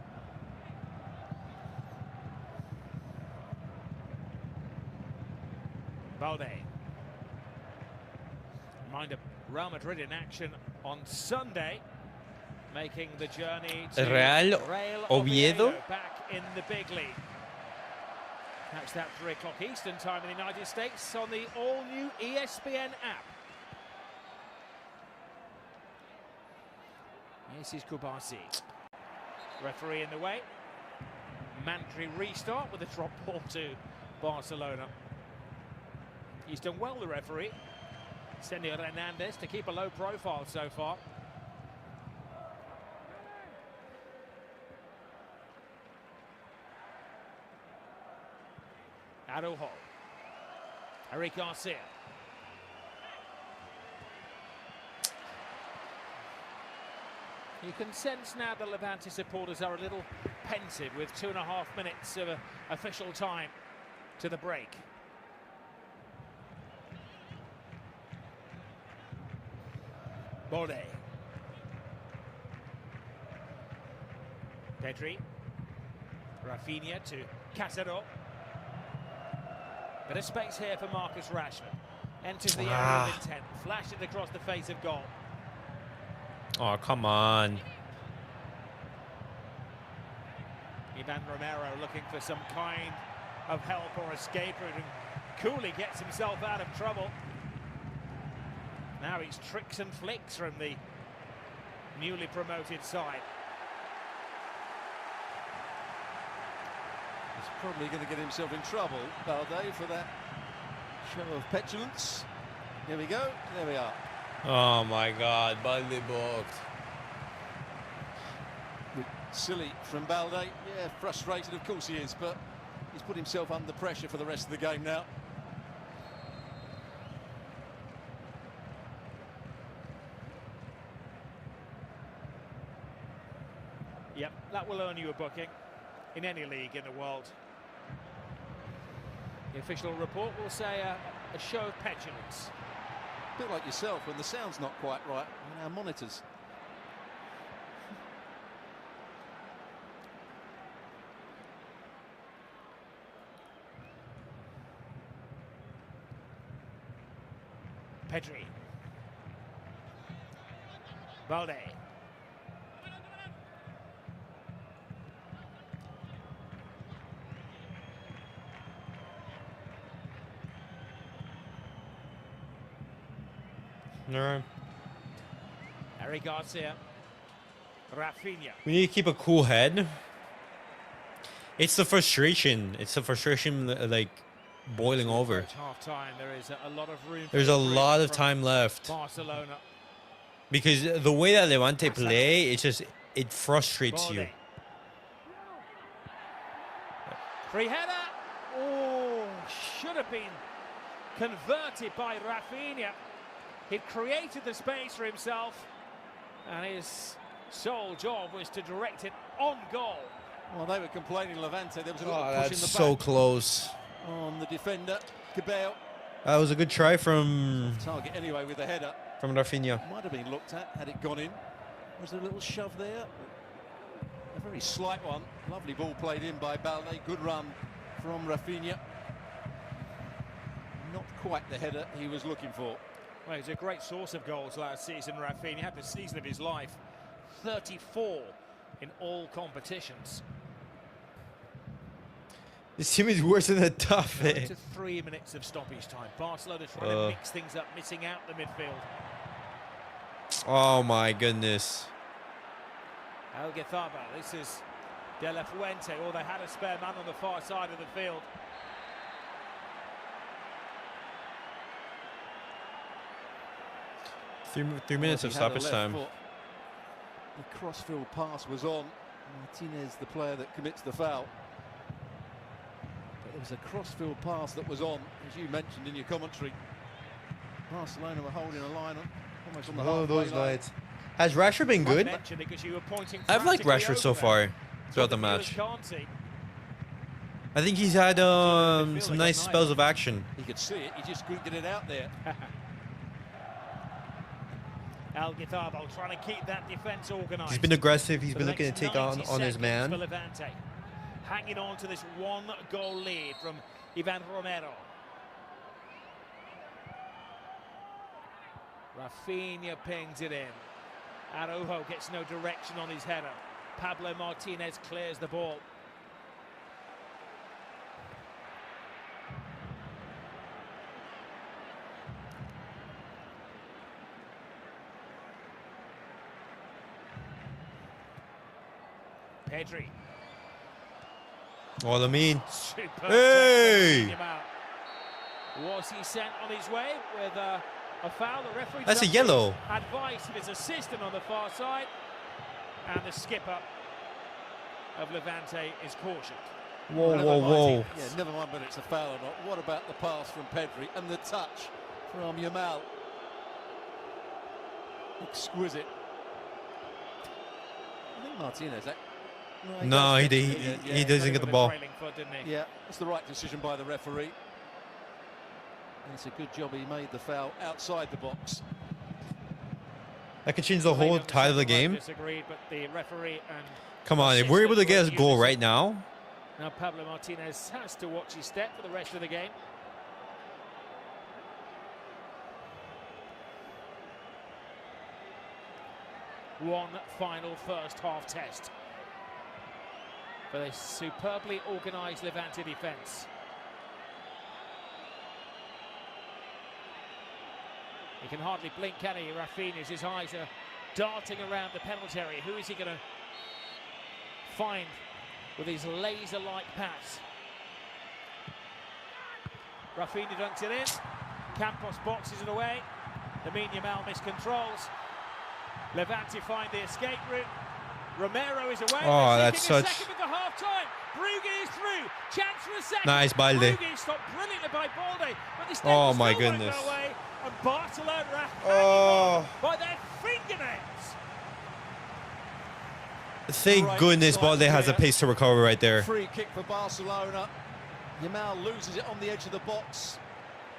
Balde. Reminder, Real Madrid in action on Sunday, making the journey to Real Oviedo back in the big league. Catch that 3 o'clock Eastern time in the United States on the all-new ESPN app. This is Kubasi. Referee in the way. Mandatory restart with a drop ball to Barcelona. He's done well, the referee. Senio Hernandez to keep a low profile so far. Araujo. Eric Garcia. You can sense now the Levante supporters are a little pensive with 2.5 minutes of official time to the break. Balde. Pedri. Raphinha to Casado. Bit of space here for Marcus Rashford. Enters the area of intent. Flashed it across the face of goal. Oh, come on. Ivan Romero looking for some kind of help or escape route, and coolly gets himself out of trouble. Now it's tricks and flicks from the newly promoted side. He's probably going to get himself in trouble, Balde, for that show of petulance. Here we go. There we are. Oh my God, Balde booked. Silly from Balde. Yeah, frustrated, of course he is, but he's put himself under pressure for the rest of the game now. Yep, that will earn you a booking in any league in the world. The official report will say a show of petulance. A bit like yourself when the sound's not quite right on our monitors. Pedri. Balde. All right. Eric Garcia. Raphinha. We need to keep a cool head. It's the frustration. It's the frustration like boiling over. Half-time, there is a lot of room. There's a lot of time left. Barcelona. Because the way that Levante play, it frustrates you. Free header. Oh, should have been converted by Raphinha. He'd created the space for himself, and his sole job was to direct it on goal. Well, they were complaining, Levante. There was a Oh, little push that's in the so back close. on the defender, Cabello. That was a good try from Target anyway with the header. Raphinha. Might have been looked at had it gone in. Was there a little shove there? A very slight one. Lovely ball played in by Balde. Good run from Raphinha. Not quite the header he was looking for. Well, he's a great source of goals last season, Raphinha. He had the season of his life. 34 in all competitions. This team is worse than a tough. To 3 minutes of stoppage time. Barcelona trying to mix things up, missing out the midfield. Oh my goodness. Alguethaba, this is De La Fuente. Oh, they had a spare man on the far side of the field. Three minutes of stoppage time. The crossfield pass was on. Martinez, the player that commits the foul. But there was a crossfield pass that was on, as you mentioned in your commentary. Barcelona were holding a line on, almost on the halfway those line. nights. Has Rashford been good? I've liked Rashford so far throughout the match. I think he's had some nice spells of action. He could see it, he just couldn't get it out there. Alguethaba trying to keep that defence organised. He's been aggressive. He's been looking to take on his man. Levante, hanging on to this one-goal lead from Ivan Romero. Raphinha pings it in. Araujo gets no direction on his header. Pablo Martinez clears the ball. Pedri. Oh, Lamine. Superb. Hey! Was he sent on his way with a foul? The referee. That's a yellow. Advice of his assistant on the far side, and the skipper of Levante is cautioned. Whoa, whoa, whoa! Yeah, never mind whether it's a foul or not. What about the pass from Pedri and the touch from Yamal? Exquisite. I think Martinez. No, he doesn't get the ball. Yeah, it's the right decision by the referee. And it's a good job he made the foul outside the box. That could change the whole tide of the game. Disagreed, but the referee and Come on, if we're able to get a goal right now. Now Pablo Martinez has to watch his step for the rest of the game. One final first half test for this superbly organised Levante defence. He can hardly blink, can he? Raphinha, his eyes are darting around the penalty area. Who is he going to find with his laser-like pass? Raphinha dunks it in. Campos boxes it away. Lamine Yamal miscontrols. Levante find the escape route. Romero is away. Oh, that's such. Second at the half time. Brugge is through. Chance for a second. Nice, Balde. Brugge stopped brilliantly by Balde, but the oh my goodness. Away, and Barcelona are by their fingernails. Thank goodness Balde has a pace to recover right there. Free kick for Barcelona. Yamal loses it on the edge of the box.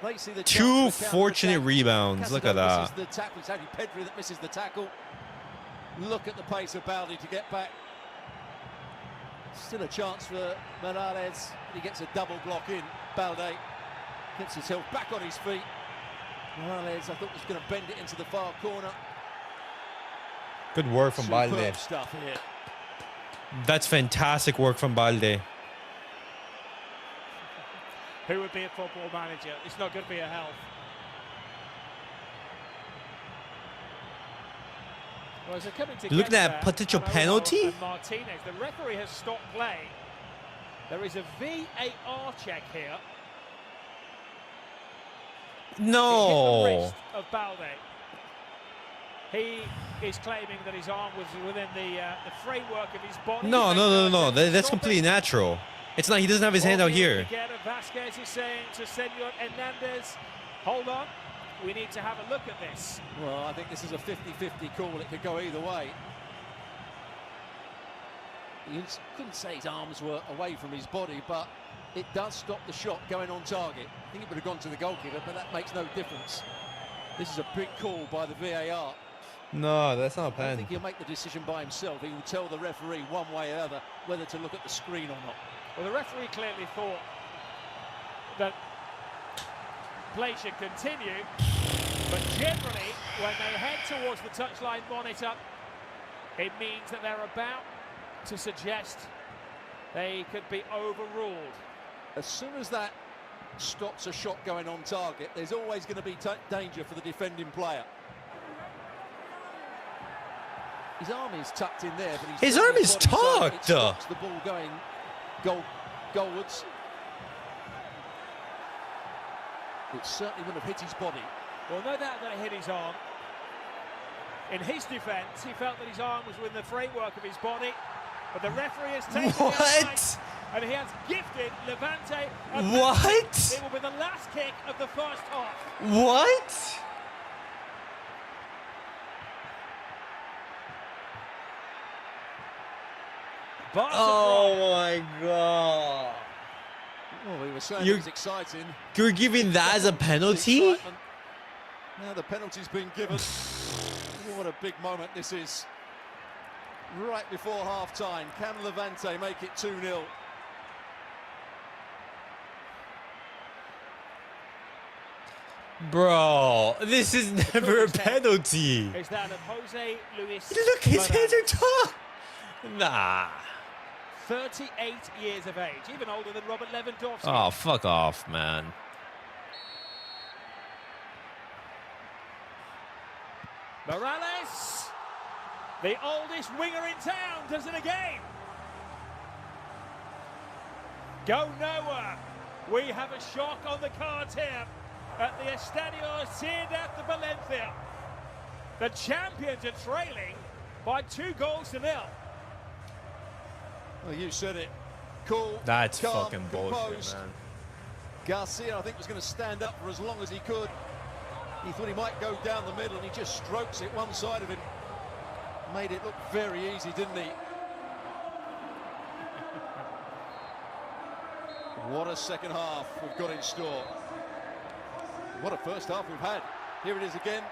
They see the two fortunate rebounds. Look at that. The tackle. It's only Pedri that misses the tackle. Look at the pace of Balde to get back. Still a chance for Morales. He gets a double block in. Balde gets himself back on his feet. Morales, I thought, was going to bend it into the far corner. Good work from Balde. Stuff here. That's fantastic work from Balde. Who would be a football manager? It's not good for your health. Well, looking at a potential penalty. Martinez, the referee has stopped play. There is a VAR check here. It hit the No. wrist of Balde. He is claiming that his arm was within the framework of his body. No. That's completely natural. It's not. He doesn't have his hand out here. Again, Vasquez is saying to Senor Hernandez, hold on, we need to have a look at this. Well, I think this is a 50-50 call. It could go either way. You couldn't say his arms were away from his body, but it does stop the shot going on target. I think it would have gone to the goalkeeper, but that makes no difference. This is a big call by the VAR. No, that's not a I don't pen. think he'll make the decision by himself. He will tell the referee one way or the other whether to look at the screen or not. Well, the referee clearly thought that play should continue, but generally, when they head towards the touchline monitor, it means that they're about to suggest they could be overruled. As soon as that stops a shot going on target, there's always going to be danger for the defending player. His arm is tucked in there, but His arm is tucked. So it stops the ball going goalwards. It certainly wouldn't have hit his body. Well, no doubt that it hit his arm. In his defence, he felt that his arm was within the framework of his body, but the referee has taken it outside, and he has gifted Levante. What? It will be the last kick of the first half. What? Barça Oh my god. Well, we were saying You- it was exciting. You're giving that as a penalty? Excitement. Now the penalty's been given. What a big moment this is. Right before half-time, can Levante make it 2-0? Bro, this is never a penalty. Is that of Jose Luis? Look, his Morales, hands are tucked. Nah. 38 years of age, even older than Robert Lewandowski. Oh, fuck off, man. Morales, the oldest winger in town, does it again. Go nowhere. We have a shock on the cards here at the Estadio Ciudad de Valencia. The champions are trailing by 2-0. Well, you said it. Cool. That's calm, fucking bullshit, composed. man. Garcia, I think, was going to stand up for as long as he could. He thought he might go down the middle, and he just strokes it one side of him. Made it look very easy, didn't he? What a second half we've got in store. What a first half we've had. Here it is again.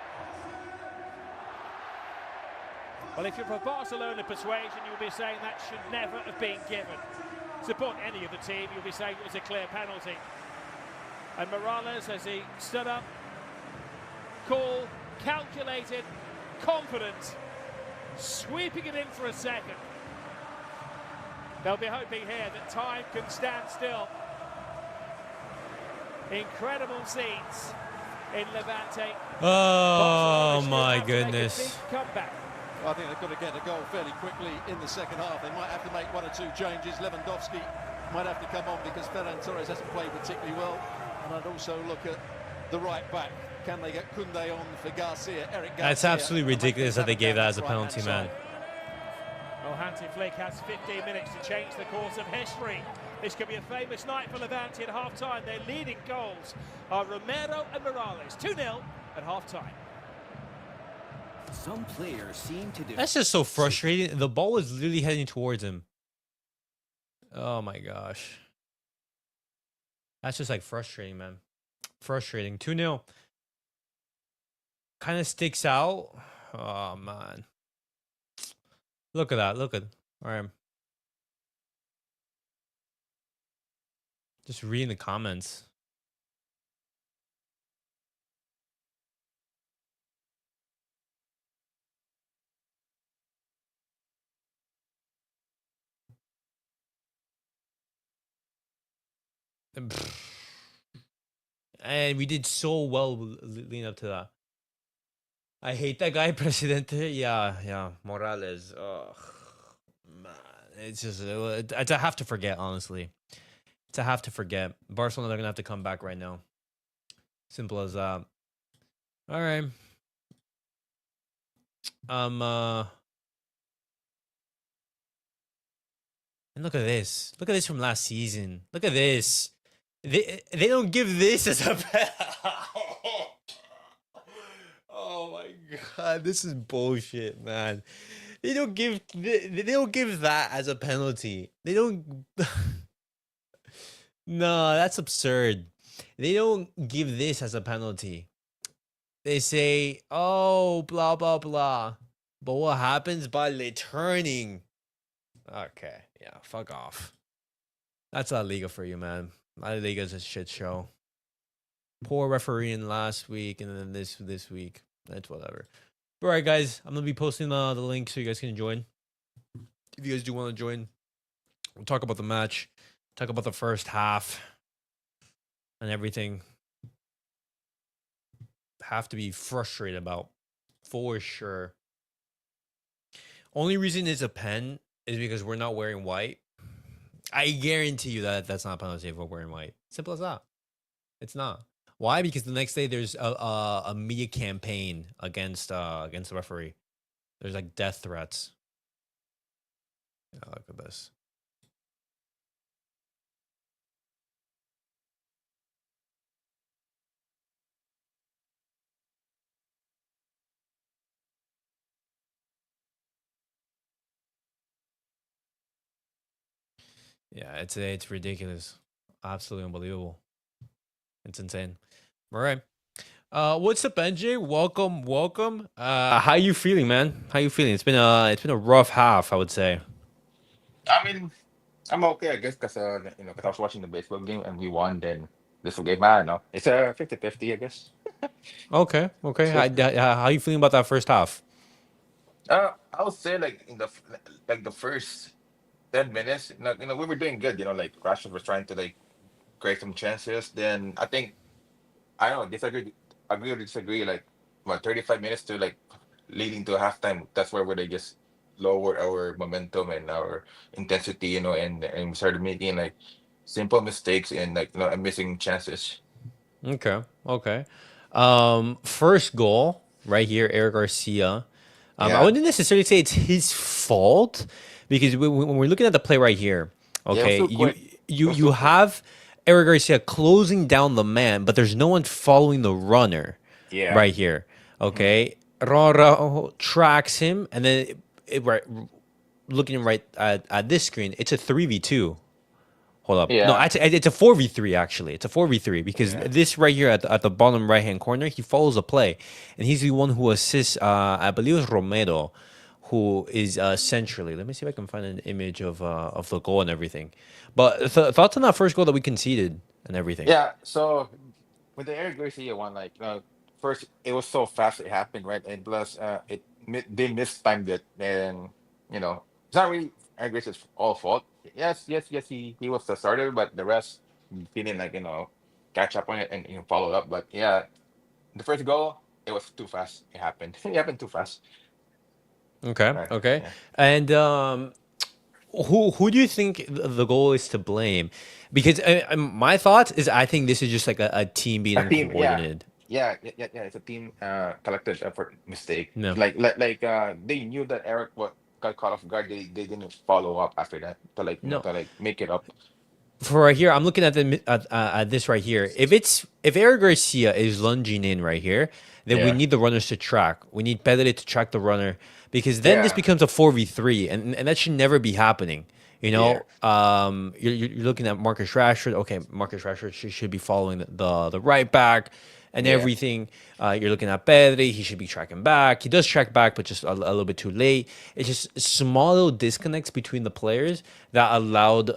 Well, if you're for Barcelona persuasion, you'll be saying that should never have been given. Support any of the team, you'll be saying it was a clear penalty. And Morales, as he stood up, cool, calculated, confident, sweeping it in for a second. They'll be hoping here that time can stand still. Incredible scenes in Levante. Oh Barcelona my still have to make a goodness. big comeback. Well, I think they've got to get a goal fairly quickly in the second half. They might have to make one or two changes. Lewandowski might have to come on because Ferran Torres hasn't played particularly well. And I'd also look at the right back. Can they get Koundé on for Garcia? Eric Garcia. That's absolutely ridiculous that they gave that as a Right-hand penalty, man. side. Well, Hansi Flick has 15 minutes to change the course of history. This could be a famous night for Levante at half-time. Their leading goals are Romero and Morales. 2-0 at half-time. Some players seem to That's just so frustrating. The ball was literally heading towards him. Oh my gosh. That's just like frustrating, man. Frustrating. 2-0. Kind of sticks out. Oh man. Look at that. Look at. All right. Just reading the comments. And we did so well leading up to that. I hate that guy, Presidente. Yeah, Morales. Ugh. It's just it's a have to forget, honestly. It's a have to forget. Barcelona, they're gonna have to come back right now. Simple as that. All right. And look at this. Look at this from last season. Look at this. They don't give this as a Oh my god, this is bullshit, man. They don't give that as a penalty. They don't No, that's absurd. They don't give this as a penalty. They say, "Oh, blah blah blah." But what happens by turning? Okay, yeah, fuck off. That's LaLiga for you, man. LaLiga's a shit show. Poor refereeing last week, and then this week. That's whatever. All right, guys, I'm gonna be posting the link so you guys can join. If you guys do want to join, we'll talk about the match, talk about the first half, and everything. Have to be frustrated about for sure. Only reason it's a pen is because we're not wearing white. I guarantee you that that's not a penalty if we're wearing white. Simple as that. It's not. Why? Because the next day there's a media campaign against the referee. There's like death threats. Yeah, look at this. Yeah, it's ridiculous. Absolutely unbelievable. It's insane. All right. What's up, NJ? Welcome. How you feeling, man? How you feeling? It's been a rough half, I would say. I mean, I'm okay, I guess, because cause I was watching the baseball game and we won. Then this game, I don't know. It's a 50-50, I guess. Okay. So, How you feeling about that first half? I would say like like the first 10 minutes, we were doing good. Like Rashford was trying to like create some chances. Then I think I don't know, agree or disagree. Like what 35 minutes to like leading to halftime. That's where they just lowered our momentum and our intensity. And we started making like simple mistakes and like and missing chances. Okay. First goal right here, Eric Garcia. I Yeah. wouldn't necessarily say it's his fault because when we're looking at the play right here, Yeah, it was okay, too quick. It was you too quick. have Eric Garcia closing down the man, but there's no one following the runner Yeah. right here. Hmm. Okay, Rora tracks him, and then right looking right at this screen, it's a 3v2. Hold up. No, Yeah. it's a 4v3 actually. It's a 4v3 because Yeah. this right here at the bottom right hand corner, he follows the play. And he's the one who assists, I believe it's Romero, who is centrally. Let me see if I can find an image of the goal and everything. But thoughts on that first goal that we conceded and everything? Yeah. So with the Eric Garcia one, like first it was so fast it happened, right? And plus they mistimed it, and it's not really Eric Garcia's all fault. Yes, he was the starter, but the rest didn't like catch up on it and follow up. But yeah, the first goal, it was too fast. It happened. It happened too fast. Right. Okay. Yeah. And who do you think the goal is to blame? Because my thoughts is I think this is just like a team being A team, yeah. uncoordinated. Yeah. It's a team collective effort mistake. No. Like they knew that Eric what got caught off guard. They didn't follow up after that to like No. to like make it up. For right here, I'm looking at this right here. If Eric Garcia is lunging in right here, then we Yeah. need the runners to track. We need Pedri to track the runner because then this Yeah. becomes a 4v3, and that should never be happening. Yeah. You're looking at Marcus Rashford. Okay, Marcus Rashford should be following the right back and Yeah. everything. You're looking at Pedri. He should be tracking back. He does track back, but just a little bit too late. It's just small little disconnects between the players that allowed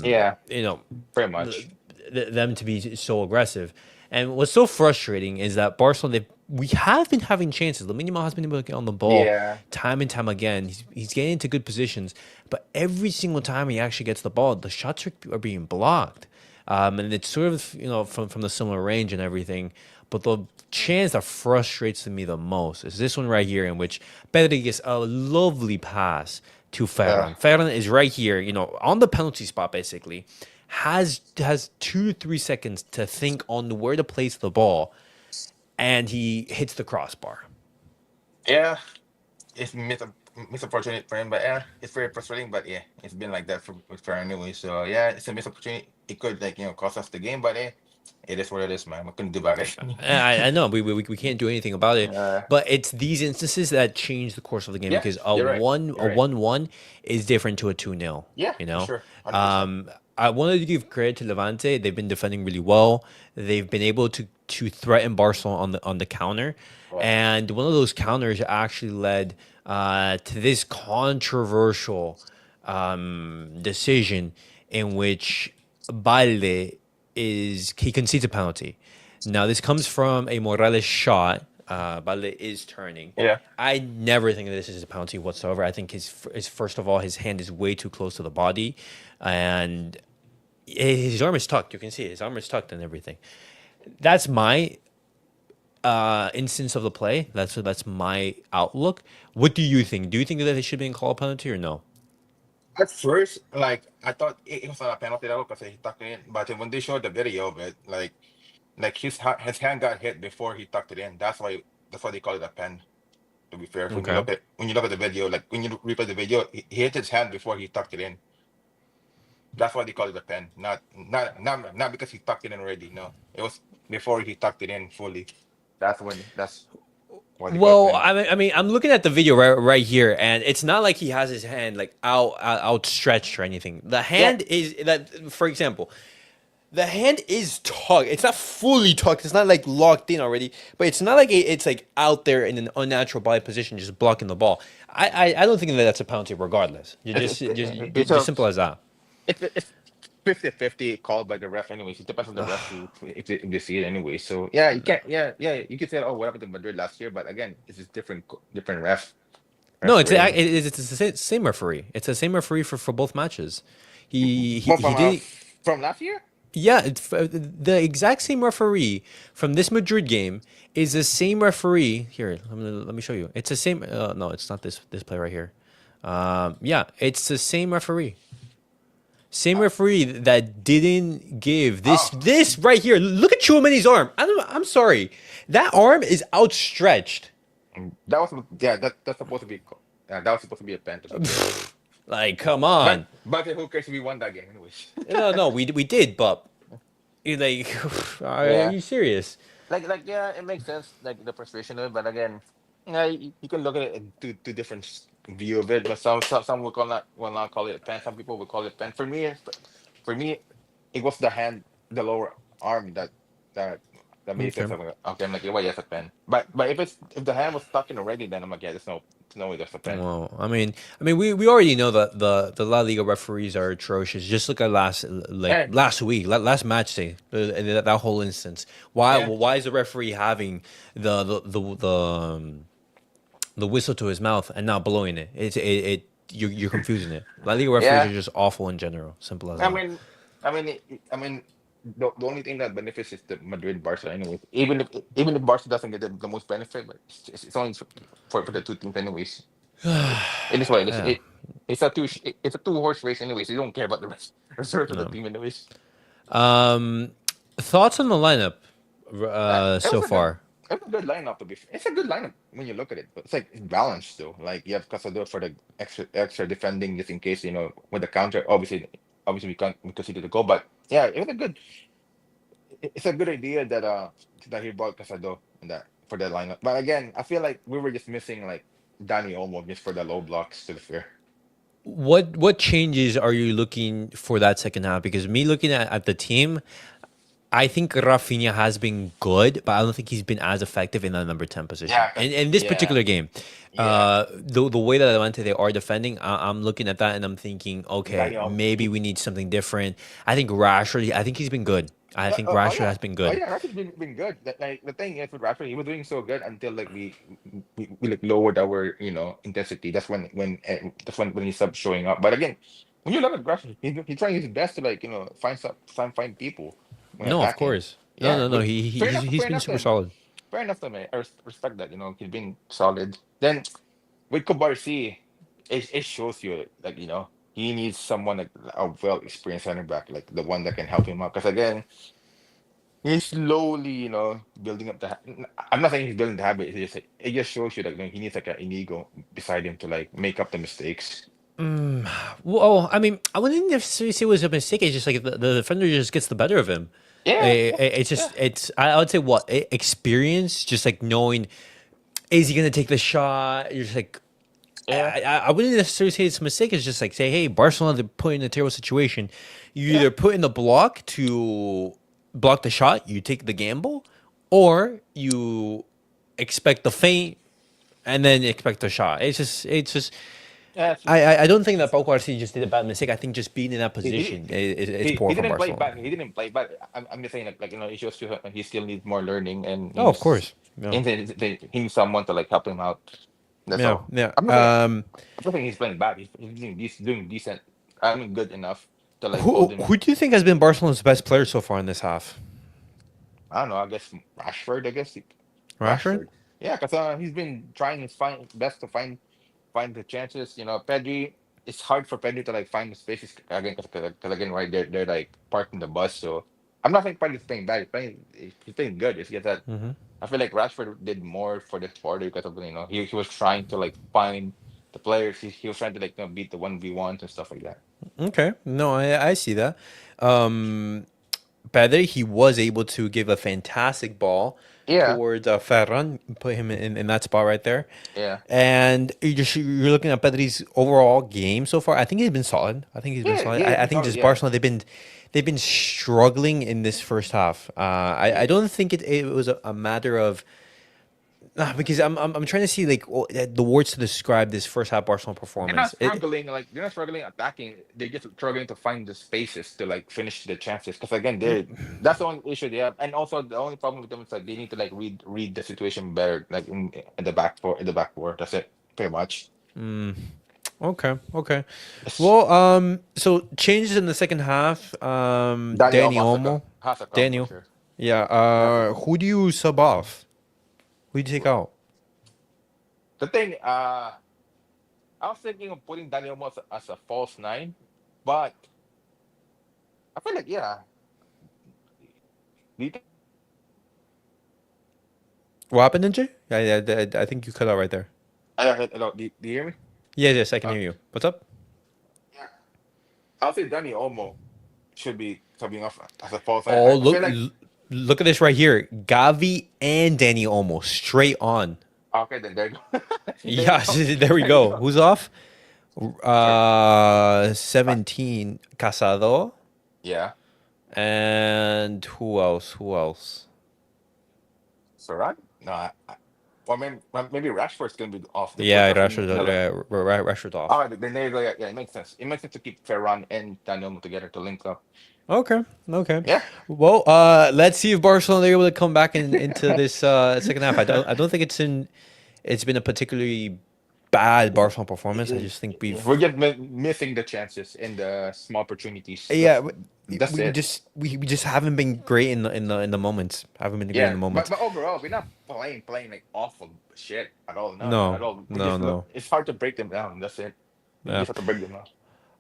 Yeah. you know Pretty th- much. them to be so aggressive. And what's so frustrating is that Barcelona, we have been having chances. Lamine Yamal has been able to get on the ball Yeah. time and time again. He's getting into good positions, but every single time he actually gets the ball, the shots are being blocked. And it's sort of from the similar range and everything. But the chance that frustrates me the most is this one right here, in which Pedri gets a lovely pass to Yeah. Ferran. Ferran is right here, on the penalty spot basically. Has 2 to 3 seconds to think on where to place the ball, and he hits the crossbar. Yeah. It's miss opportunity for him, but yeah, it's very frustrating. But yeah, it's been like that for anyway. So yeah, it's a miss opportunity. It could cost us the game, but it is what it is, man. What can you do about it? I know we can't do anything about it, uh, but it's these instances that change the course of the game yeah, because a you're right. one You're a right. 1-1 is different to a 2-0. Yeah, You for know, sure, 100%. um, I wanted to give credit to Levante. They've been defending really well. They've been able to threaten Barcelona on the counter, Yeah, and one of those counters actually led to this controversial decision in which Balde he concedes a penalty. Now this comes from a Morales shot. Balde is turning. yeah. I never think that this is a penalty whatsoever. I think his first of all his hand is way too close to the body, and his arm is tucked. You can see his arm is tucked and everything. That's my instance of the play. That's my outlook. What do you think? Do you think that it should be in call penalty or no? At first, like I thought it was not a penalty at all because he tucked it in. But then when they showed the video of it, like his hand got hit before he tucked it in. That's why they call it a pen. To be fair, Okay. when you look at the video, like when you replay the video, he hit his hand before he tucked it in. That's why they call it a pen, not because he tucked it in already. No, it was before he tucked it in fully. That's why they call it Well, pen. I'm looking at the video right here, and it's not like he has his hand like outstretched or anything. The Yeah, hand is that, for example, the hand is tucked. It's not fully tucked. It's not like locked in already, but it's not like it's like out there in an unnatural body position, just blocking the ball. I don't think that that's a penalty, regardless. You it's it's just a simple as that. it's 50-50 called by the ref anyways. It depends on the ref if they see it anyway. So yeah, you can't. Yeah. You could say, oh, what happened to Madrid last year? But again, it's just different No, it's refereeing. it's the same referee. It's the same referee for both matches. What He from did. from last year? Yeah, the exact same referee from this Madrid game is the same referee. Here, let me show you. It's the same. No, it's not this play right here. Yeah, it's the same referee. Same referee that didn't give Oh, this right here. Look at Chouameni's arm. I'm sorry. That arm is outstretched. that was yeah. That's supposed to be. That was supposed to be a pen, to be fair. Like, come But on. but who cares if we won that game anyways? No, we did, but like, are Yeah. you serious? Yeah, it makes sense, like the frustration of it. But again, yeah, you can look at it in two different view of it. But some will not call it a pen. Some people will call it pen. For me, it was the hand, the lower arm that that made Okay. sense. Okay, I'm like, yeah, well, yes, a pen. But if the hand was stuck in already, then I'm like, yeah, there's no way that's a pen. Well, we already know that the La Liga referees are atrocious. Just look at Yeah, last week, last match day, that whole instance. yeah, Why is the referee having the whistle to his mouth and not blowing it? You're confusing it. La Liga referees yeah. are just awful in general. Simple as I that. mean, I mean, the only thing that benefits is the Madrid Barca anyway. Even if Barca doesn't get the most benefit, but it's only for the two teams anyways. It is what it is. Yeah. It's a two horse race anyways. You don't care about the rest of the team anyways. Um, thoughts on the lineup It so was a good far? it was a good lineup to be fair. It's a good lineup when you look at it, but it's like it's balanced though. Like you have Casado for the extra defending just in case with the counter. Obviously we conceded the goal, but yeah, it was a good. It's a good idea that he brought Casado in that for the lineup. But again, I feel like we were just missing like Danny Olmo just for the low blocks to be fair. What changes are you looking for that second half? Because me looking at the team, I think Raphinha has been good, but I don't think he's been as effective in that number 10 position. Yeah, And in this yeah, particular game, yeah. the way that Levante they are defending, I'm looking at that and I'm thinking, okay, Danny Olmo. maybe we need something different. I think Rashford, I think he's been good. I think Rashford has been Oh good. yeah, Rashford's been good. Like the thing is with Rashford, he was doing so good until like we like lowered our intensity. That's when he stopped showing up. But again, when you look at Rashford, he's trying his best to like find people when No, of attacking. course. Yeah, No, no. but He's fair been enough super then. solid. Fair enough then, man. I respect that. He's been solid. Then with Kubarsi, it shows you like he needs someone like a well experienced center back, like the one that can help him out. Because again, he's slowly building up the. I'm not saying he's building the habit. It just shows you that he needs like an ego beside him to like make up the mistakes. Well, I mean, I wouldn't necessarily say it was a mistake. It's just like the defender just gets the better of him. Yeah, It's yeah, just I would say what experience, just like knowing is he gonna take the shot? You're just like yeah, I wouldn't necessarily say it's a mistake. It's just like say, hey, Barcelona, they're put in a terrible situation. You yeah. either put in the block to block the shot, you take the gamble, or you expect the feint and then expect the shot. It's just. Yeah, I don't think that Pau Cubarsí just did a bad mistake. I think just being in that position is he poor from didn't play Barcelona. bad. He didn't play bad. I'm just saying he shows you he still needs more learning and Oh, of course. Yeah. he needs someone to like help him out. That's Yeah. all. Yeah. I'm not saying he's playing bad. He's doing decent. I mean, good enough to like hold him. Who do you think has been Barcelona's best player so far in this half? I don't know. I guess Rashford. Rashford? Rashford. Yeah, because he's been trying his best to find the chances. Pedri. It's hard for Pedri to like find the spaces again because again, right, they're like parking the bus. So I'm not saying Pedri's playing bad. He's playing good. It's just that Mm-hmm. I feel like Rashford did more for this quarter because of he was trying to like find the players. He was trying to like beat the 1v1s and stuff like that. Okay. No, I see that. Um, Pedri, he was able to give a fantastic ball Yeah, towards Ferran, put him in that spot right there. yeah, And you're looking at Pedri's overall game so far. I think he's been solid. I think he's been yeah, solid. yeah. I It's think solid. just Yeah, Barcelona they've been struggling in this first half. I yeah. don't think it was a matter of because I'm trying to see like the words to describe this first half Barcelona They're not performance. struggling like they're not struggling attacking. They're just struggling to find the spaces to like finish the chances. Because again, that's the only issue they have. And also the only problem with them is that they need to like read the situation better, like in the back four. That's it, pretty much. Okay, okay. It's, Well, so changes in the second half. Danny Danny almost Olmo, has to come for Daniel. sure. Yeah. He has to come. Who do you sub off? Who do you take out? The thing, I was thinking of putting Danny almost as a false nine, but I feel like yeah. Do you think What happened, NJ? I think you cut out right there. hello, do you hear me? Yes, yes, I can Uh, hear you. What's up? yeah. I'll say Danny Olmo should be coming off as a false nine. Oh, I feel like look at this right here. Gavi and Danny Olmo straight on. okay, then there you go. There you Yeah, go. there we There you go. go. Who's off? Sorry. Uh, 17 Casado. yeah. And who else? Who else? Saran? No, well, maybe Rashford's gonna be off. They put Yeah, Raphinha in the. Rashford off. Oh, then there you go. Yeah, yeah, it makes sense. It makes sense to keep Ferran and Daniel together to link up. Okay, okay. Yeah. Well, let's see if Barcelona are able to come back into this second half. I don't think it's been a particularly bad Barcelona performance. I just think We're just missing the chances and the small opportunities. yeah, That's we it. just we just haven't been great in the moments. Haven't been great in Yeah, the but moments. but overall, we're not playing like awful shit at all. No, not at No, all. We no, just look. no. It's hard to break them down. That's it. We Yeah. just have to break them down.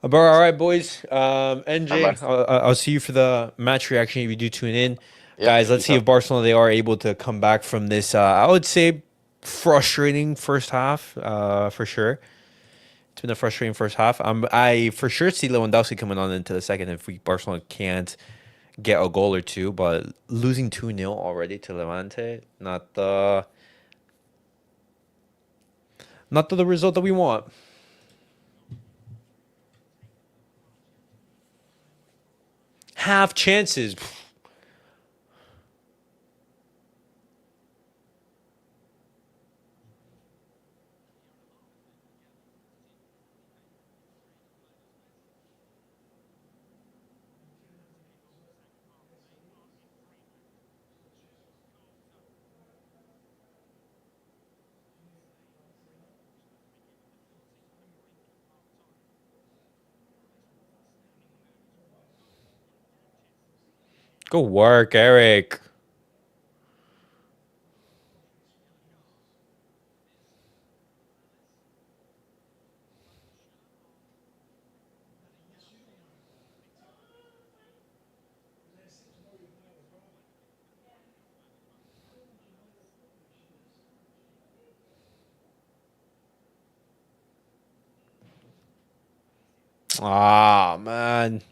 But all right, boys. Bye NJ, bye. I'll see you for the match reaction if you do tune in, Yeah, guys. Let's peace see if out. Barcelona they are able to come back from this. I would say frustrating first half. For sure, it's been a frustrating first half. I for sure see Lewandowski coming on into the second if Barcelona can't get a goal or two. But losing 2-0 already to Levante, not the result that we want. Have chances. Go work, Eric. Ah, man.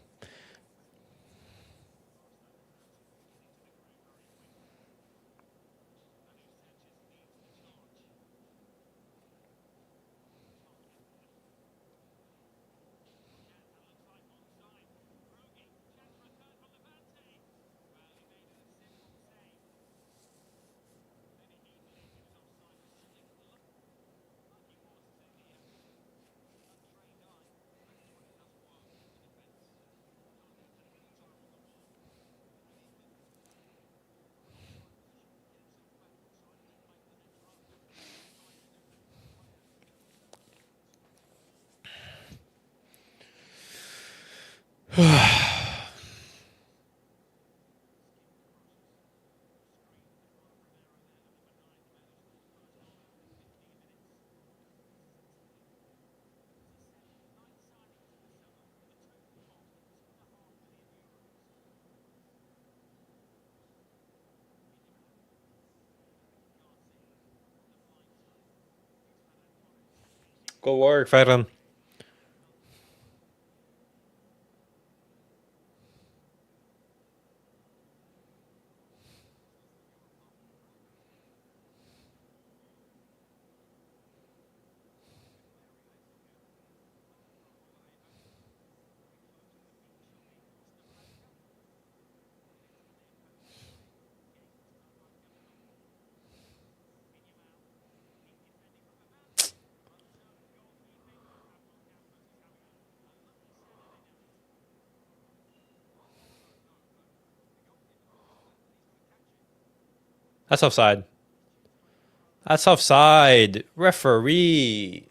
Good work, Ferran. That's offside. That's offside. Referee.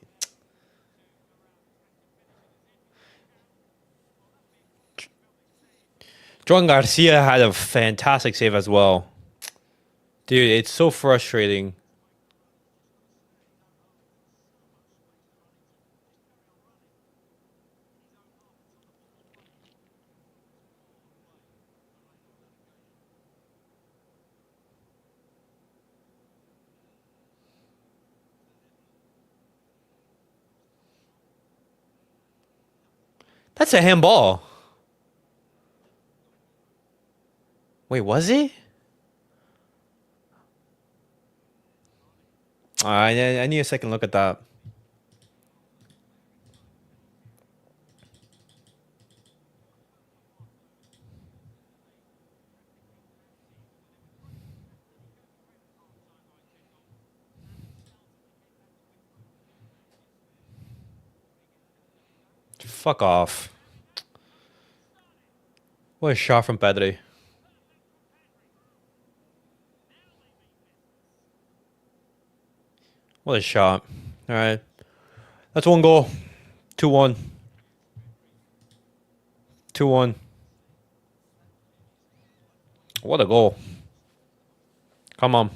Joan Garcia had a fantastic save as well. Dude, it's so frustrating. That's a handball. Wait, was he? I need a second look at that. Fuck off. What a shot from Pedri. What a shot. All right. That's one goal. 2-1. 2-1. What a goal. Come on.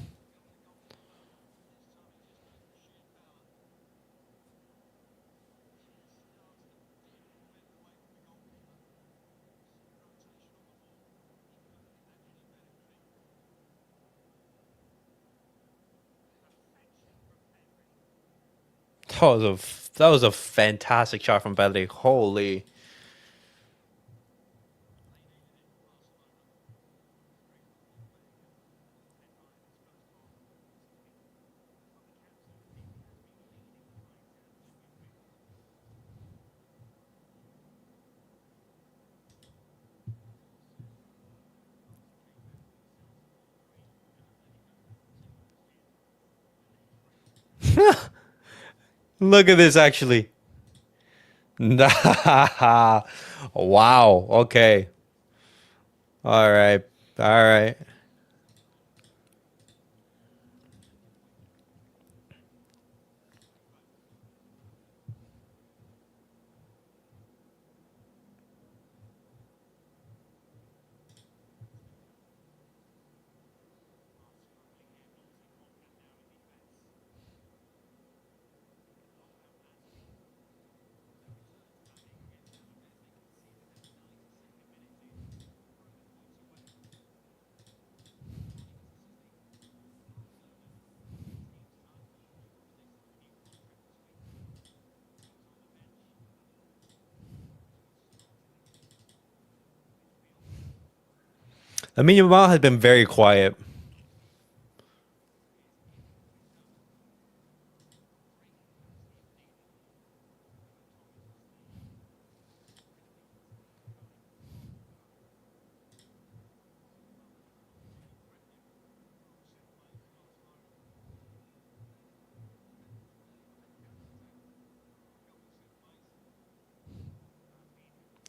That was a fantastic shot from Pedri. Holy. Look at this actually. Wow. Okay. All right. All right. Lamine Yamal has been very quiet.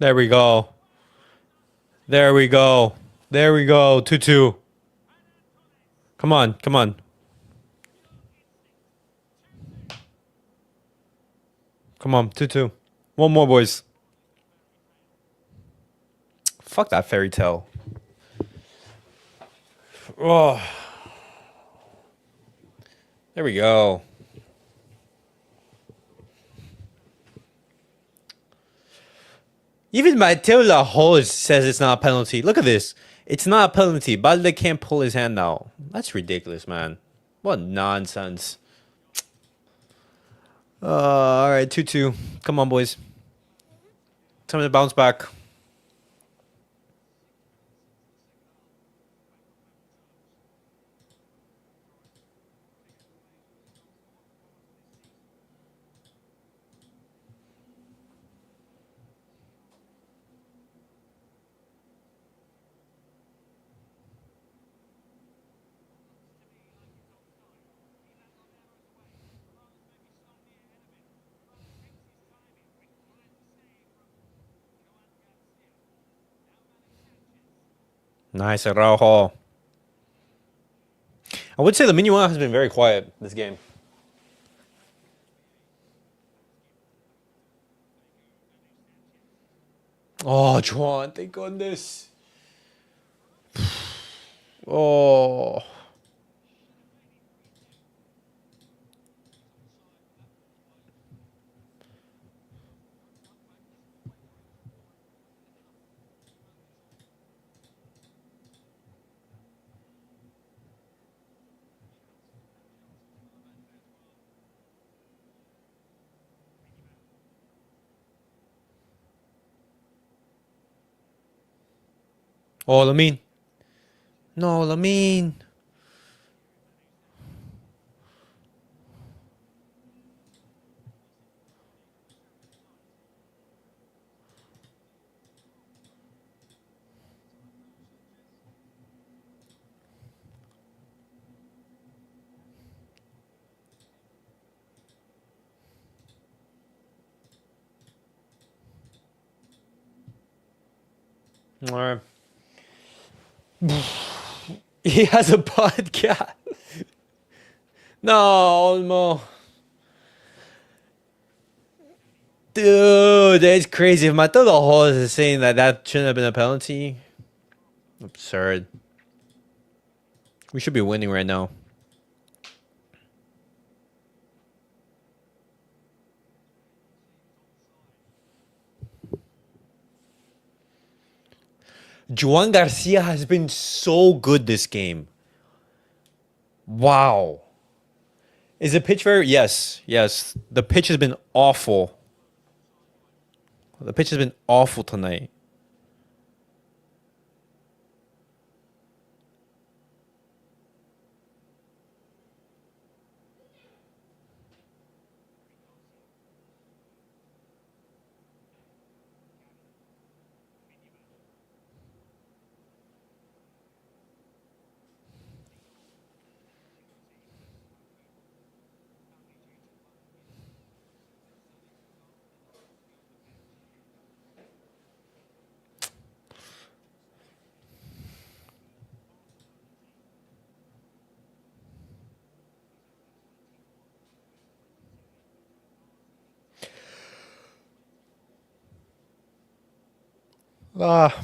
There we go. There we go. There we go. 2-2. Come on. Come on. Come on. 2-2. One more, boys. Fuck that fairy tale. Oh. There we go. Even Mateo Lahoz says it's not a penalty. Look at this. It's not a penalty. Balde can't pull his hand out. That's ridiculous, man. What nonsense. All right, 2-2. Come on, boys. Time to bounce back. Nice, Araujo. I would say the Yamal has been very quiet this game. Oh, Juan, thank goodness. Oh. Oh, Lamine. No, Lamine. All right. He has a podcast. No, Olmo. Dude, that's crazy. If Mateo Lahoz is saying that shouldn't have been a penalty, absurd. We should be winning right now. Juan Garcia has been so good this game. Wow. Is the pitch very? Yes, yes. The pitch has been awful. The pitch has been awful tonight. Ah.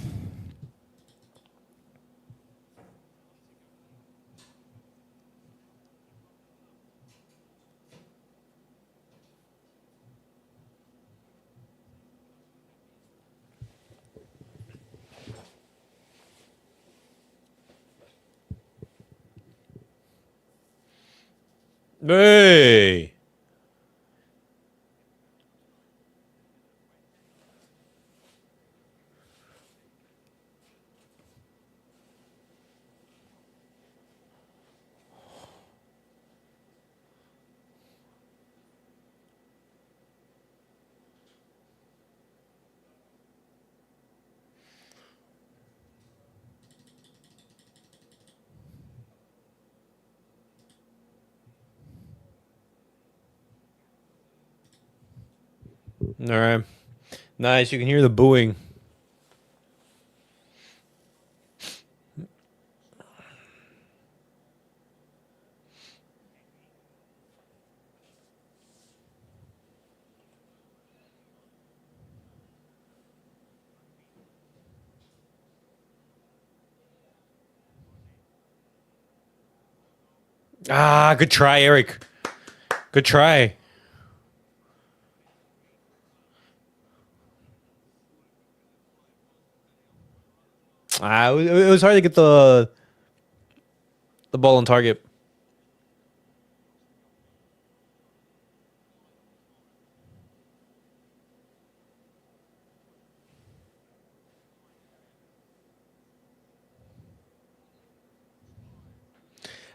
Hey. All right. Nice. You can hear the booing. Ah, good try, Eric. Good try. It was hard to get the ball on target.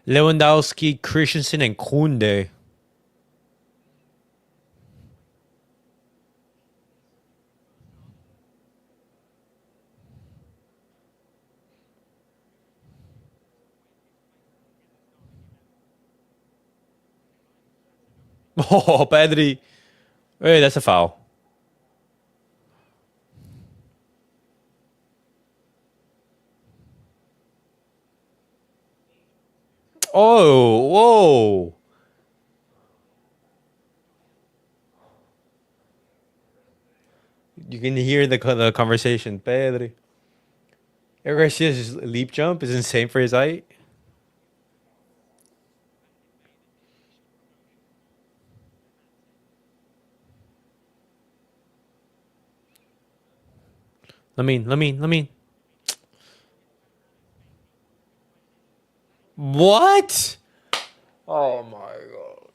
Lewandowski, Christensen, and Kunde. Oh, Pedri. Hey, that's a foul. Oh, whoa. You can hear the conversation. Pedri. Eric Garcia's leap jump is insane for his height. Lamine. What? Oh my god.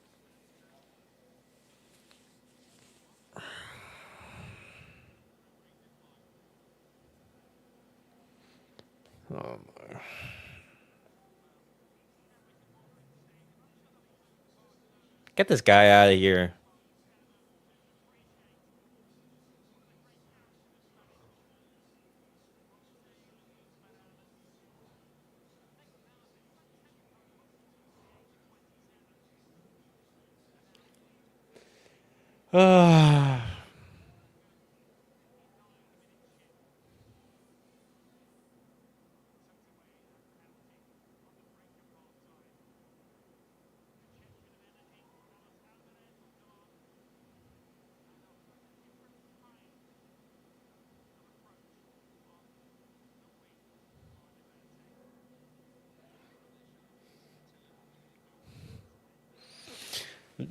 Oh my. Get this guy out of here. Ah.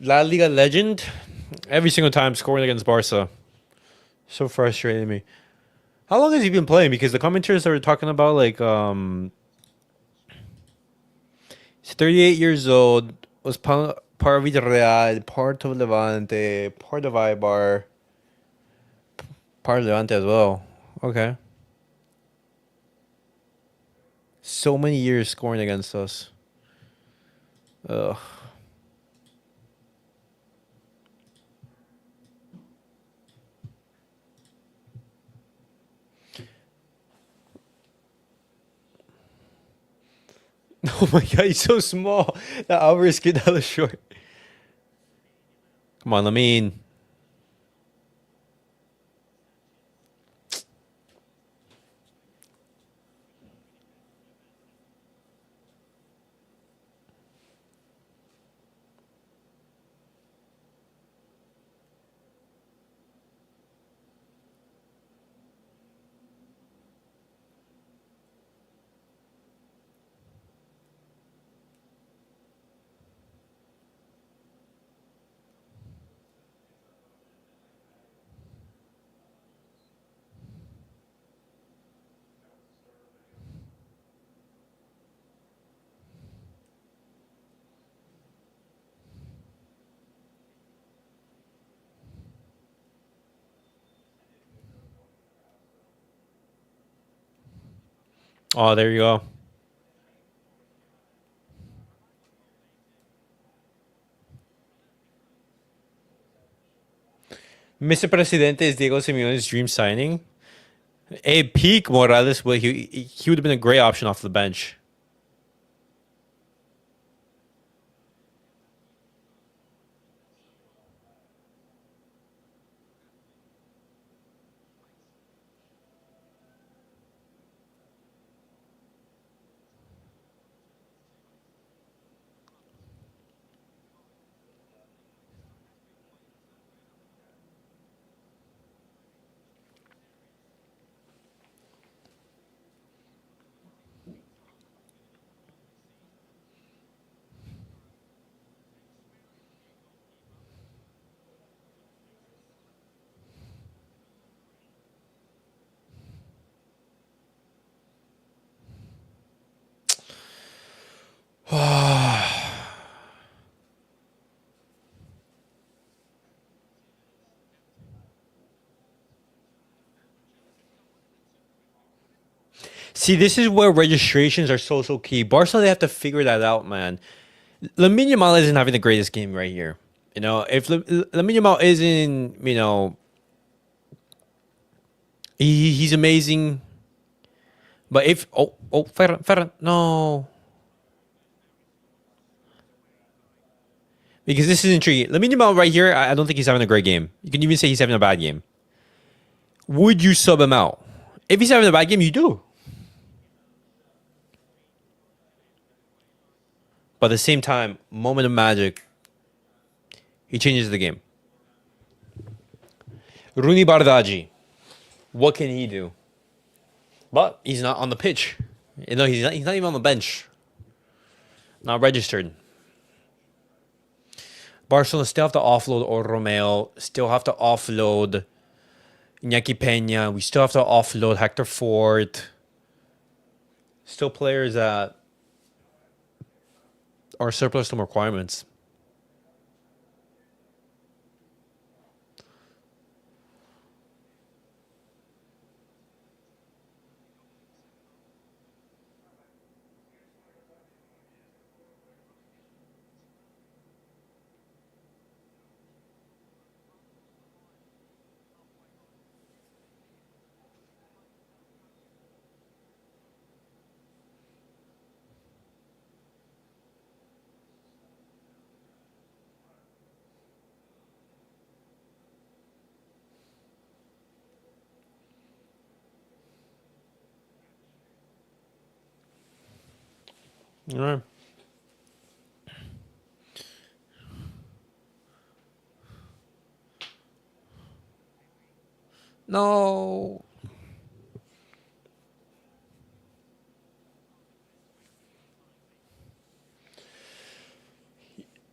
La Liga legend. Every single time scoring against Barca. So frustrating me. How long has he been playing? Because the commentators that were talking about he's 38 years old, was part of Villarreal, part of Levante, part of Ibar, part of Levante as well. Okay. So many years scoring against us. Ugh. Oh my god, he's so small. That Alvarez kid hella short. Come on, Lamine. Oh, there you go. Mr. Presidente is Diego Simeone's dream signing. A peak Morales, but he would have been a great option off the bench. See, this is where registrations are so key. Barca, they have to figure that out, man. Lamine Yamal isn't having the greatest game right here. You know, if Lamine Yamal isn't, he's amazing. But if Ferran, no, because this is intriguing. Lamine Yamal right here, I don't think he's having a great game. You can even say he's having a bad game. Would you sub him out? If he's having a bad game, you do. But at the same time, moment of magic, he changes the game. Rooney Bardghji, what can he do? But he's not on the pitch. You know, he's not even on the bench. Not registered. Barcelona still have to offload Romeo. Still have to offload Iñaki Peña. We still have to offload Hector Fort. Still players that are surplus to requirements. All right. No.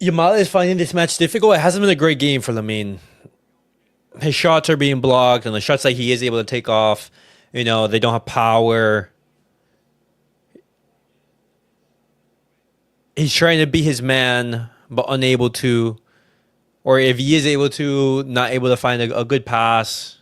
Yamal is finding this match difficult. It hasn't been a great game for Lamine. His shots are being blocked, and the shots that he is able to take off, they don't have power. He's trying to be his man, but unable to. Or if he is able to, not able to find a good pass.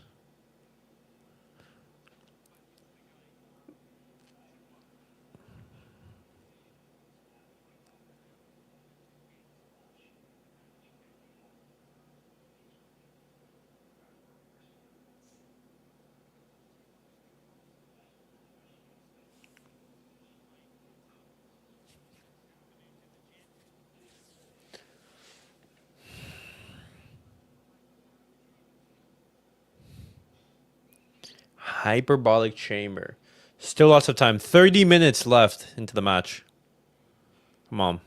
Hyperbolic chamber. Still lots of time. 30 minutes left into the match. Come on.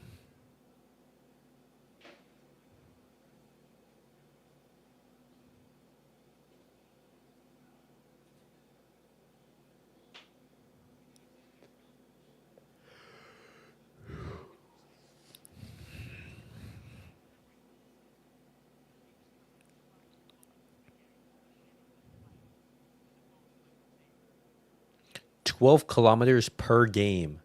$12 km per game.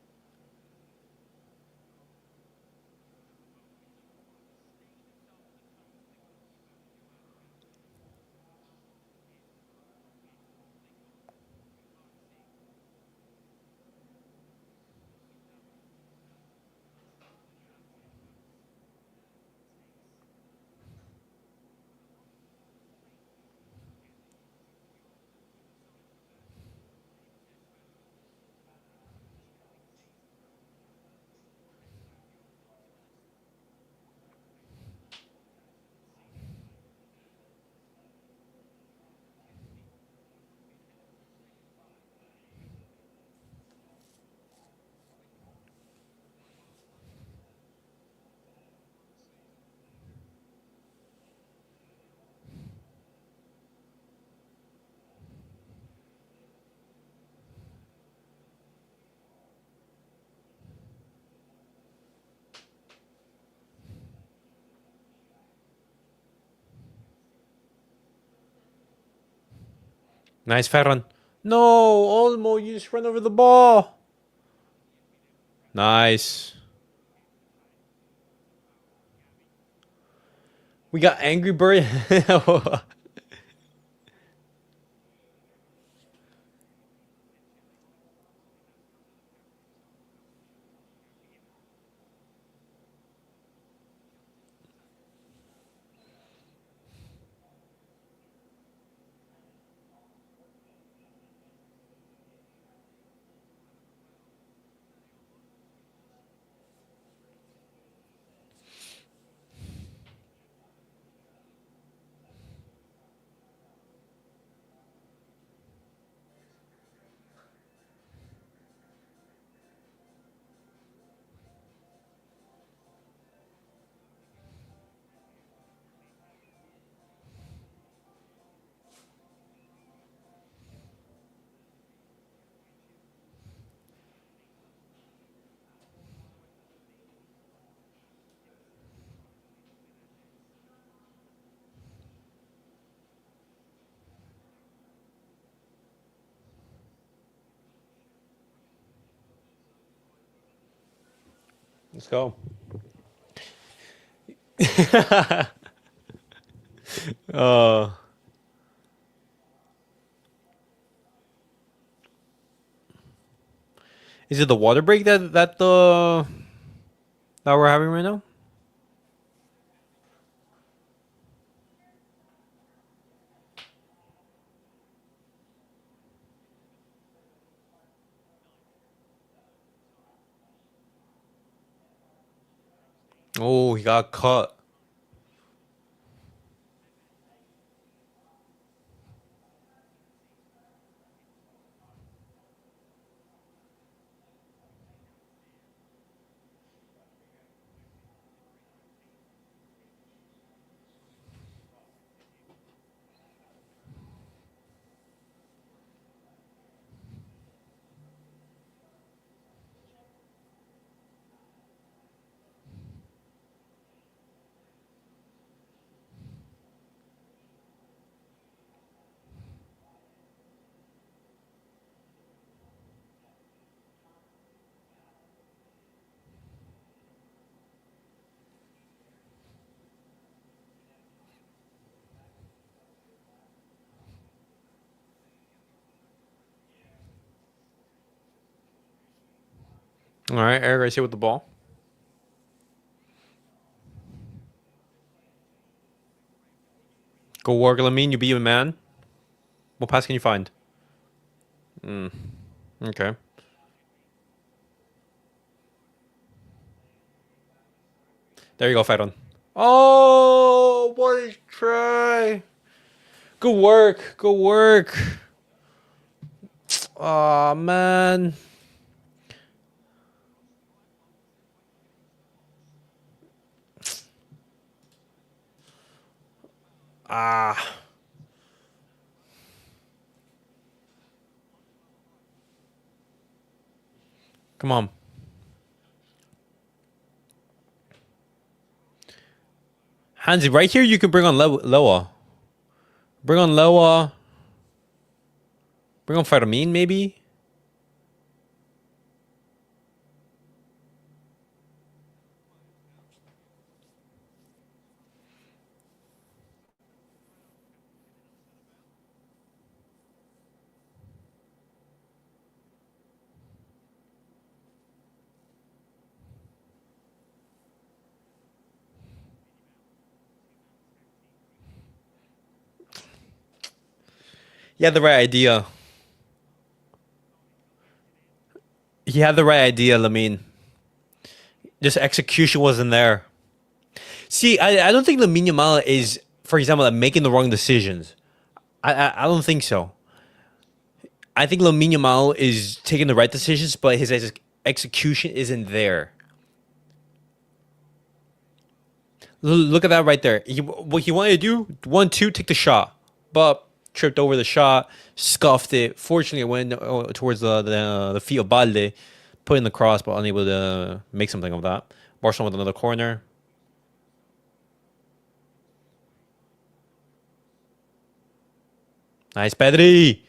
Nice, Ferran. No, Olmo, you just run over the ball. Nice. We got Angry Bird. Let's go. uh, is it the water break that we're having right now? Oh, he got cut. All right, Eric Garcia with the ball. Go work, Lamine. You be a man. What pass can you find? Okay. There you go, Fedon. Oh, what a try. Good work. Good work. Oh, man. Ah. Come on. Hansi, right here you can bring on Loa. Bring on Loa. Bring on Fermin, maybe? He had the right idea. He had the right idea, Lamine. Just execution wasn't there. See, I don't think Lamine Yamal is, for example, making the wrong decisions. I don't think so. I think Lamine Yamal is taking the right decisions, but his execution isn't there. Look at that right there. What he wanted to do, 1-2, take the shot, but tripped over the shot, scuffed it. Fortunately, it went towards the feet of Balde, put in the cross, but unable to make something of that. Barcelona with another corner. Nice, Pedri.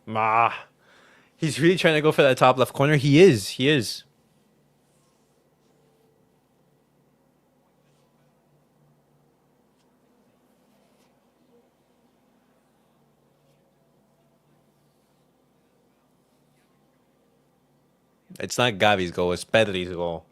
Ah, he's really trying to go for that top left corner. He is. He is. It's not Gavi's goal. It's Pedri's goal.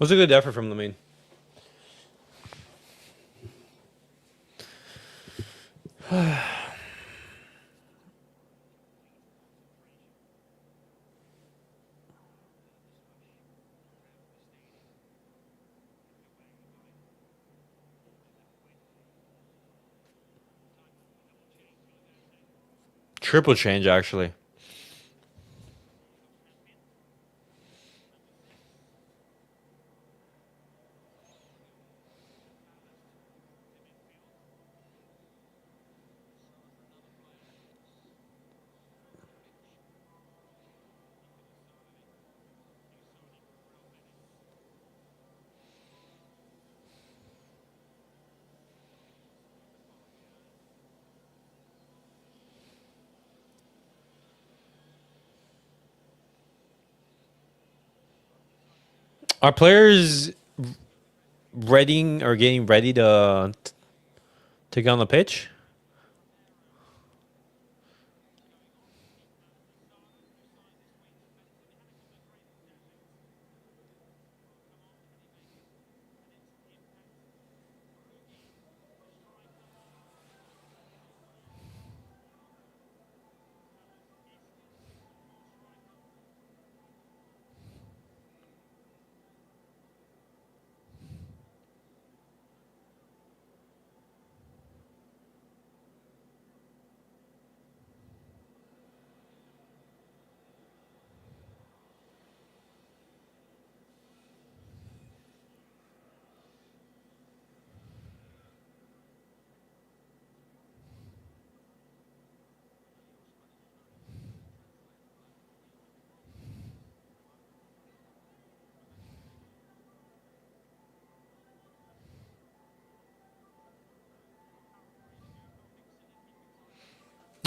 Was a good effort from Lamine. Triple change, actually. Are players readying or getting ready to get on the pitch?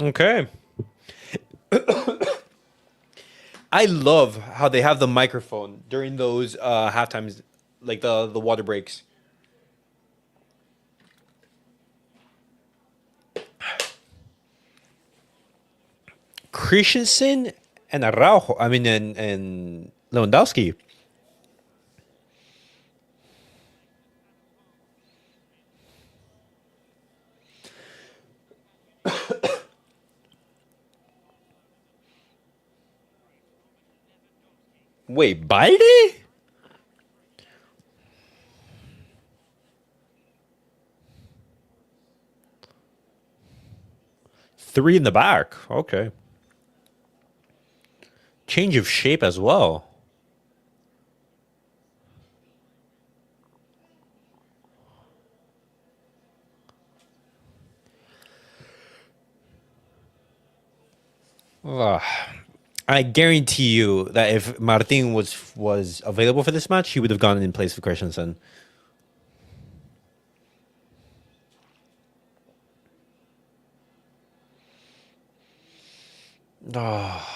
Okay. I love how they have the microphone during those half times, like the water breaks. Christensen and Araujo. I mean, and Lewandowski. Wait, Balde? Three in the back. Okay. Change of shape as well. Ugh. I guarantee you that if Martin was available for this match, he would have gone in place of Christensen. Oh.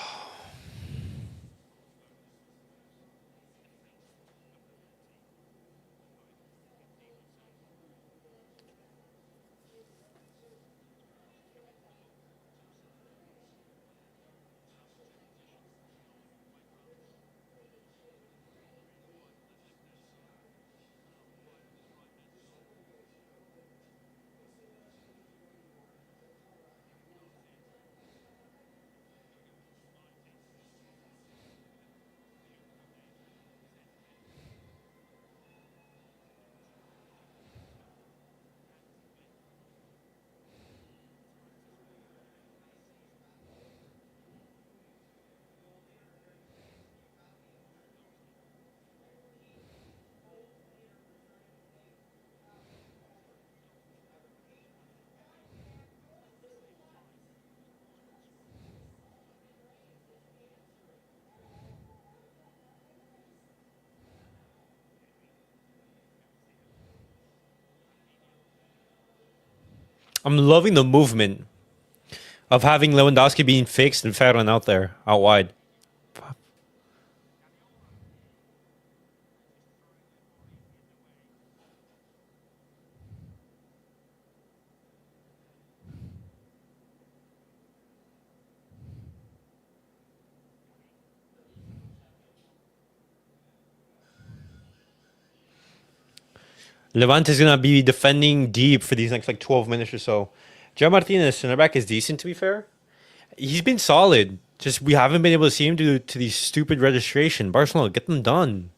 I'm loving the movement of having Lewandowski being fixed and Ferran out there, out wide. Levante is gonna be defending deep for these next like 12 minutes or so. Joe Martinez, center back, is decent to be fair. He's been solid. Just we haven't been able to see him due to these stupid registration. Barcelona, get them done.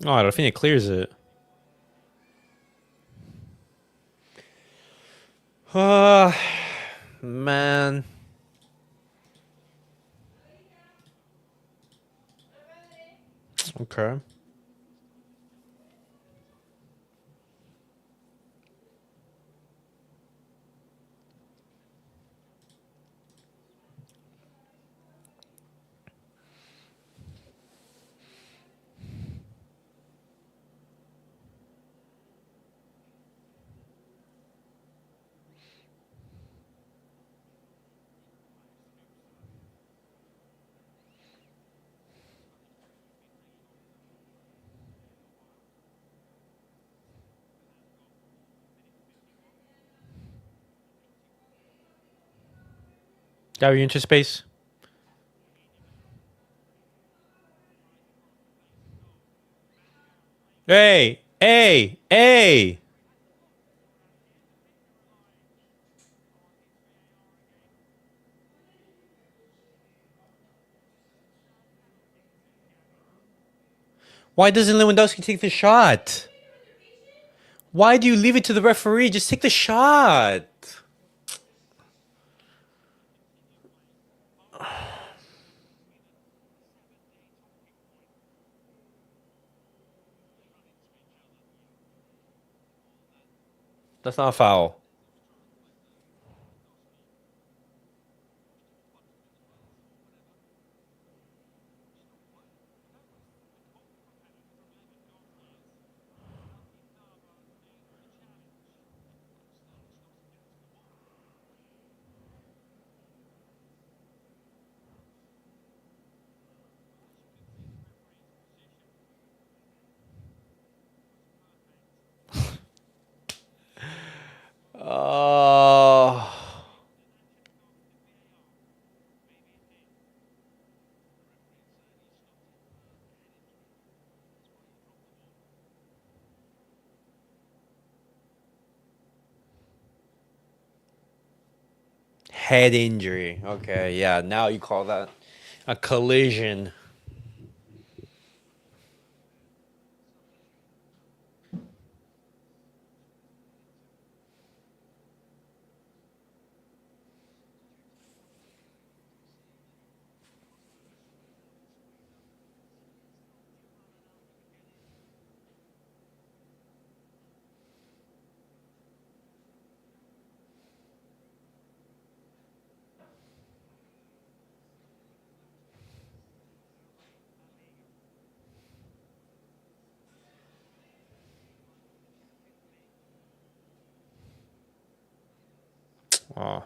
Oh, Raphinha clears it. Ah, man. Okay. Gary, you into space? Hey, hey, hey! Why doesn't Lewandowski take the shot? Why do you leave it to the referee? Just take the shot. That's not a foul. Oh. Head injury. Okay, yeah. Now you call that a collision. Oh.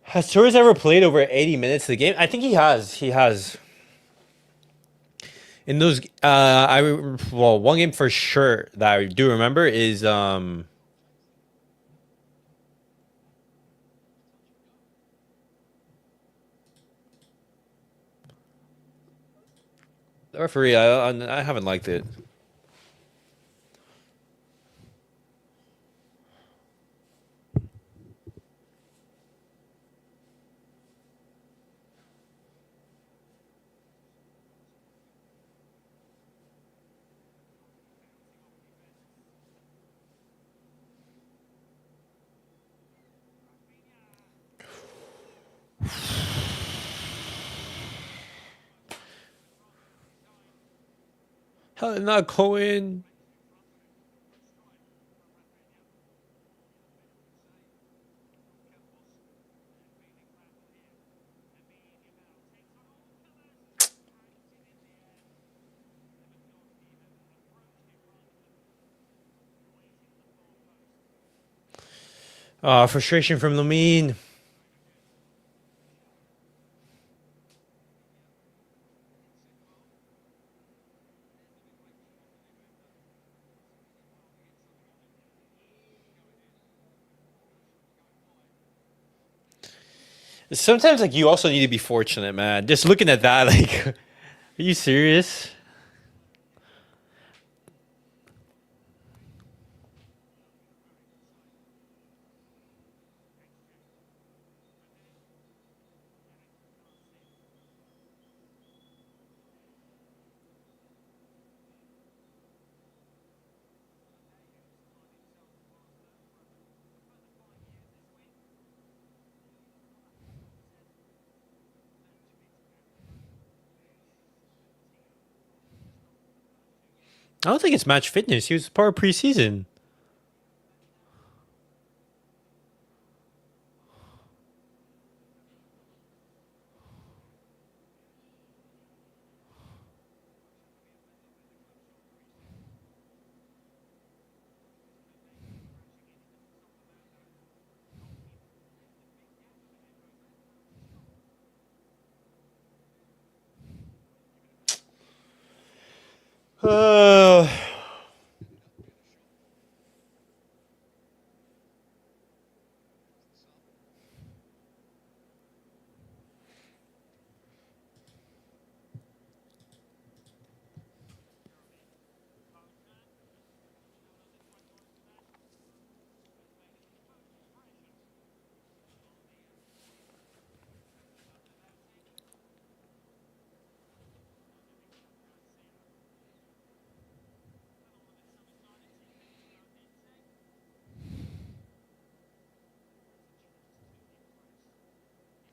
Has Torres ever played over 80 minutes of the game? I think he has. He has. In those, well, one game for sure that I do remember is the referee. I haven't liked it. Hell, not Cohen. Frustration from Lamine. Sometimes, like, you also need to be fortunate, man. Just looking at that, like, are you serious? I don't think it's match fitness. He was part of preseason. Uh,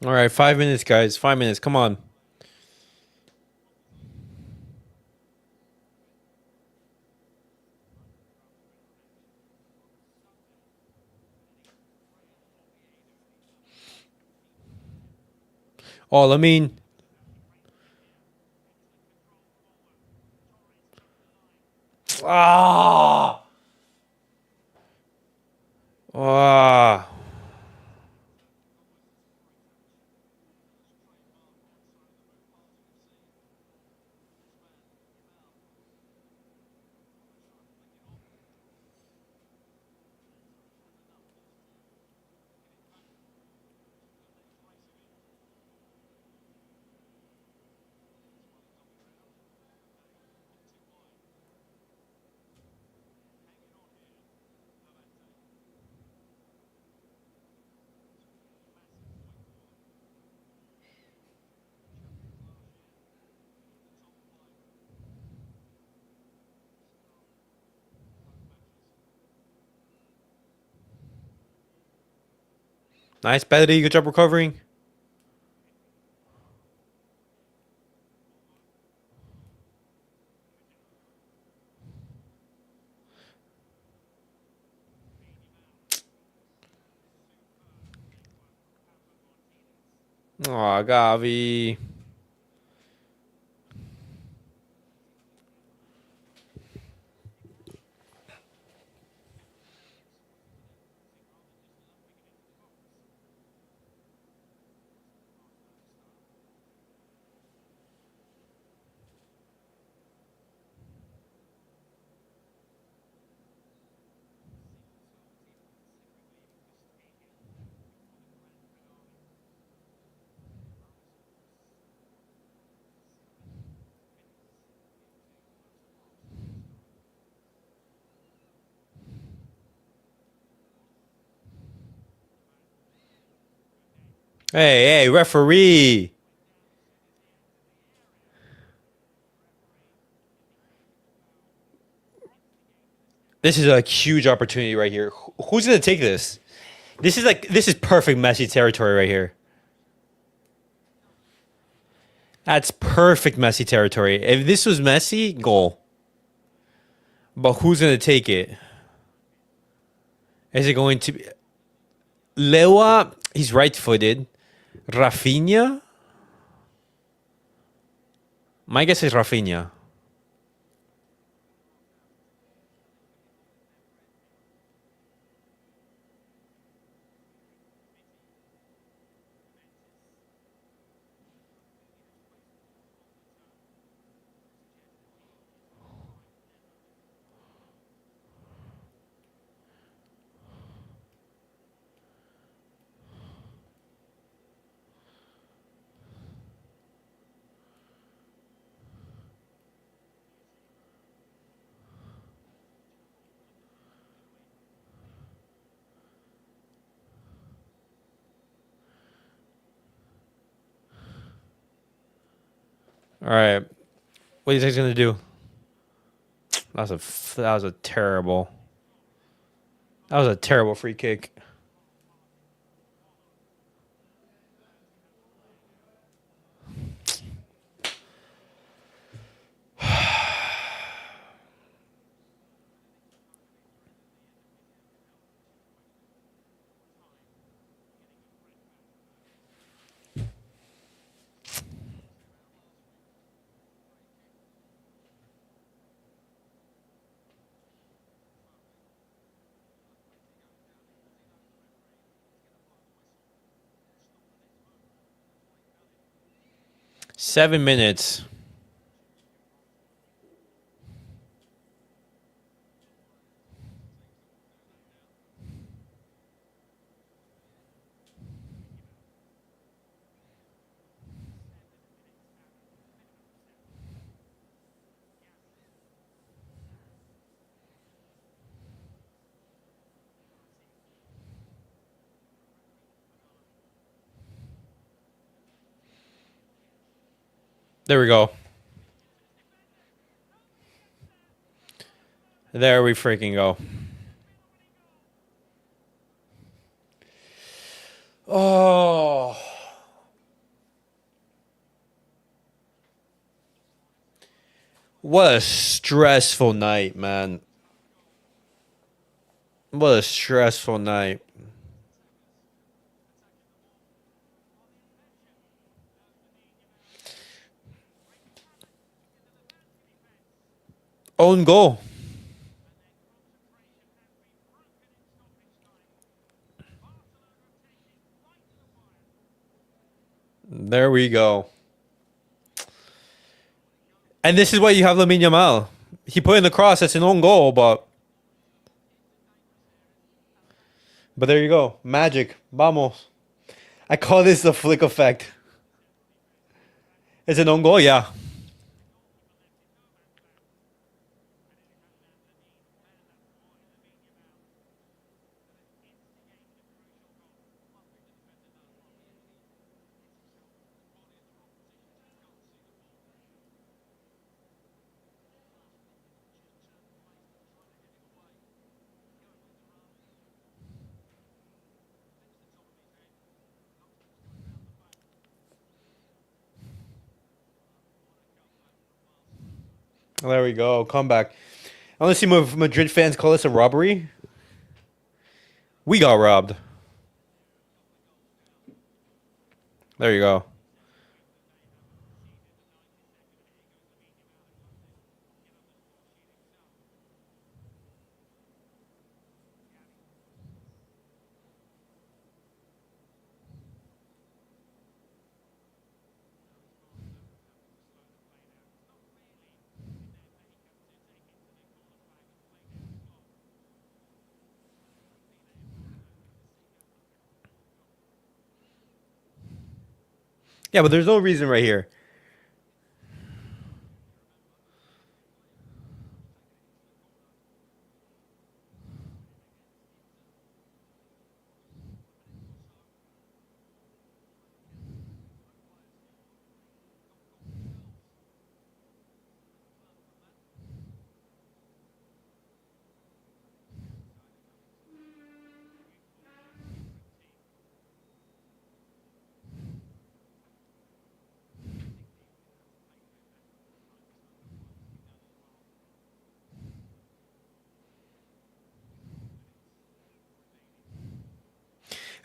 all right, 5 minutes, guys. 5 minutes. Come on. Oh, I mean, ah, ah. Nice, Betty. Good job recovering. Oh, Gavi. Hey, referee. This is a huge opportunity right here. Who's gonna take this? This is perfect Messi territory right here. That's perfect Messi territory. If this was Messi, goal. But who's gonna take it? Is it going to be Lewa? He's right-footed. Raphinha? My guess is Raphinha. All right. What do you think he's gonna do? That was a terrible. That was a terrible free kick. Seven minutes. There we go. There we freaking go. Oh. What a stressful night, man. What a stressful night. Own goal. There we go. And this is why you have Lamine Yamal. He put in the cross. It's an own goal, but there you go. Magic. Vamos. I call this the flick effect. It's an own goal, yeah. There we go. Comeback. I want to see Madrid fans call this a robbery. We got robbed. There you go. Yeah, but there's no reason right here.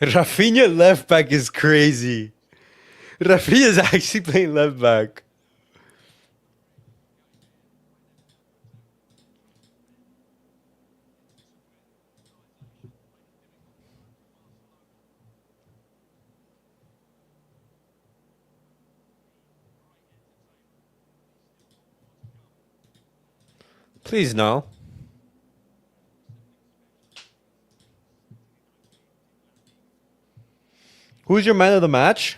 Raphinha left back is crazy. Raphinha is actually playing left back. Please no. Who's your man of the match?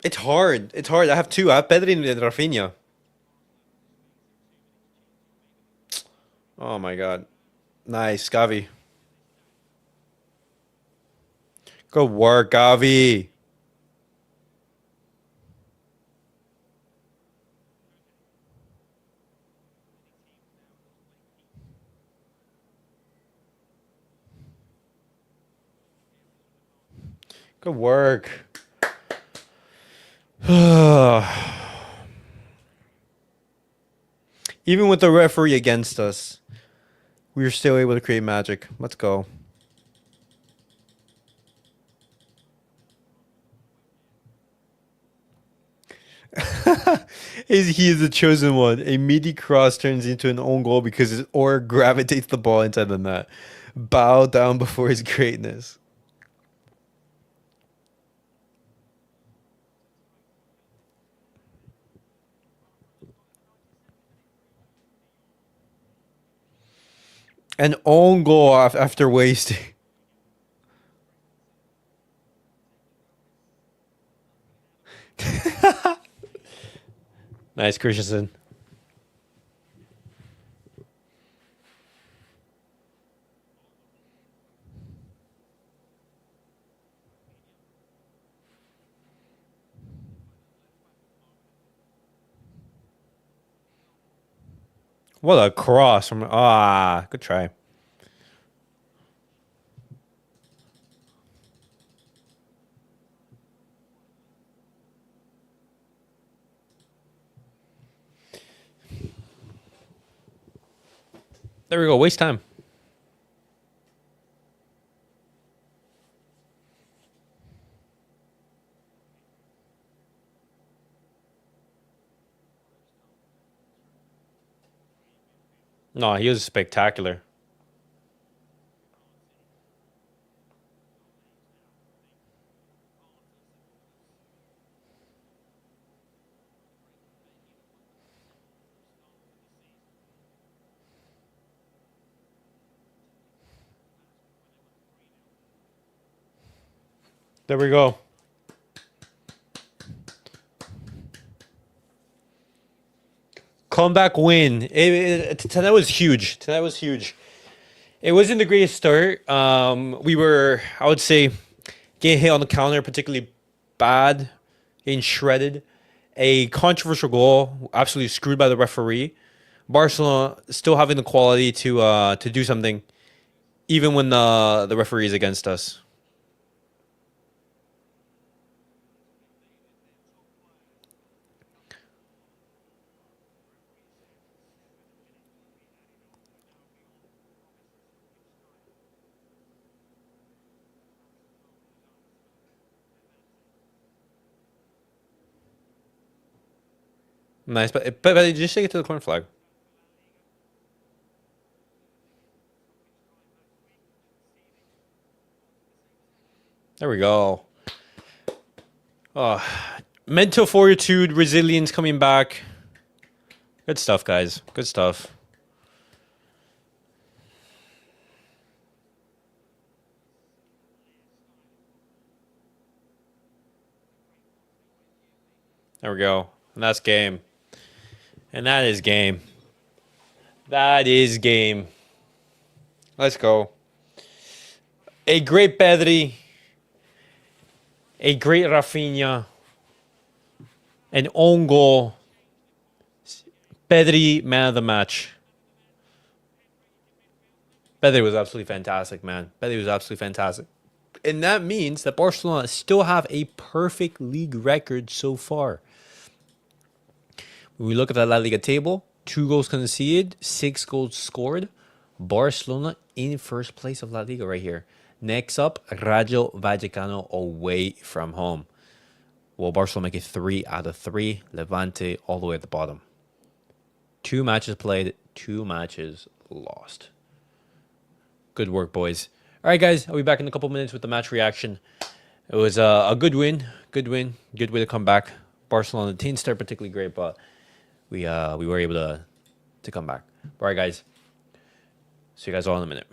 It's hard. It's hard. I have two. I have Pedri and Rafinha. Oh my god. Nice, Gavi. Good work, Gavi. Good work. Even with the referee against us, we were still able to create magic. Let's go. He is the chosen one. A meaty cross turns into an own goal because his aura gravitates the ball inside the net. Bow down before his greatness. An own goal after wasting. Nice, Christensen. What a cross from good try. There we go. Waste time. No, he was spectacular. There we go. Comeback win. Tonight was huge. Tonight was huge. It wasn't the greatest start. We were, I would say, getting hit on the counter, particularly bad, getting shredded. A controversial goal, absolutely screwed by the referee. Barcelona still having the quality to do something, even when the referee is against us. Nice, but just take it to the corner flag. There we go. Mental fortitude, resilience coming back. Good stuff, guys. Good stuff. There we go. And that's game. And that is game. That is game. Let's go. A great Pedri. A great Raphinha. An own goal. Pedri, man of the match. Pedri was absolutely fantastic, man. Pedri was absolutely fantastic. And that means that Barcelona still have a perfect league record so far. When we look at the LaLiga table, 2 goals conceded, 6 goals scored. Barcelona in first place of La Liga right here. Next up, Rayo Vallecano away from home. Well, Barcelona make it 3 out of 3. Levante all the way at the bottom. 2 matches played, 2 matches lost. Good work, boys. All right, guys. I'll be back in a couple minutes with the match reaction. It was a good win. Good win. Good way to come back. Barcelona didn't start particularly great, but we were able to come back. All right, guys. See you guys all in a minute.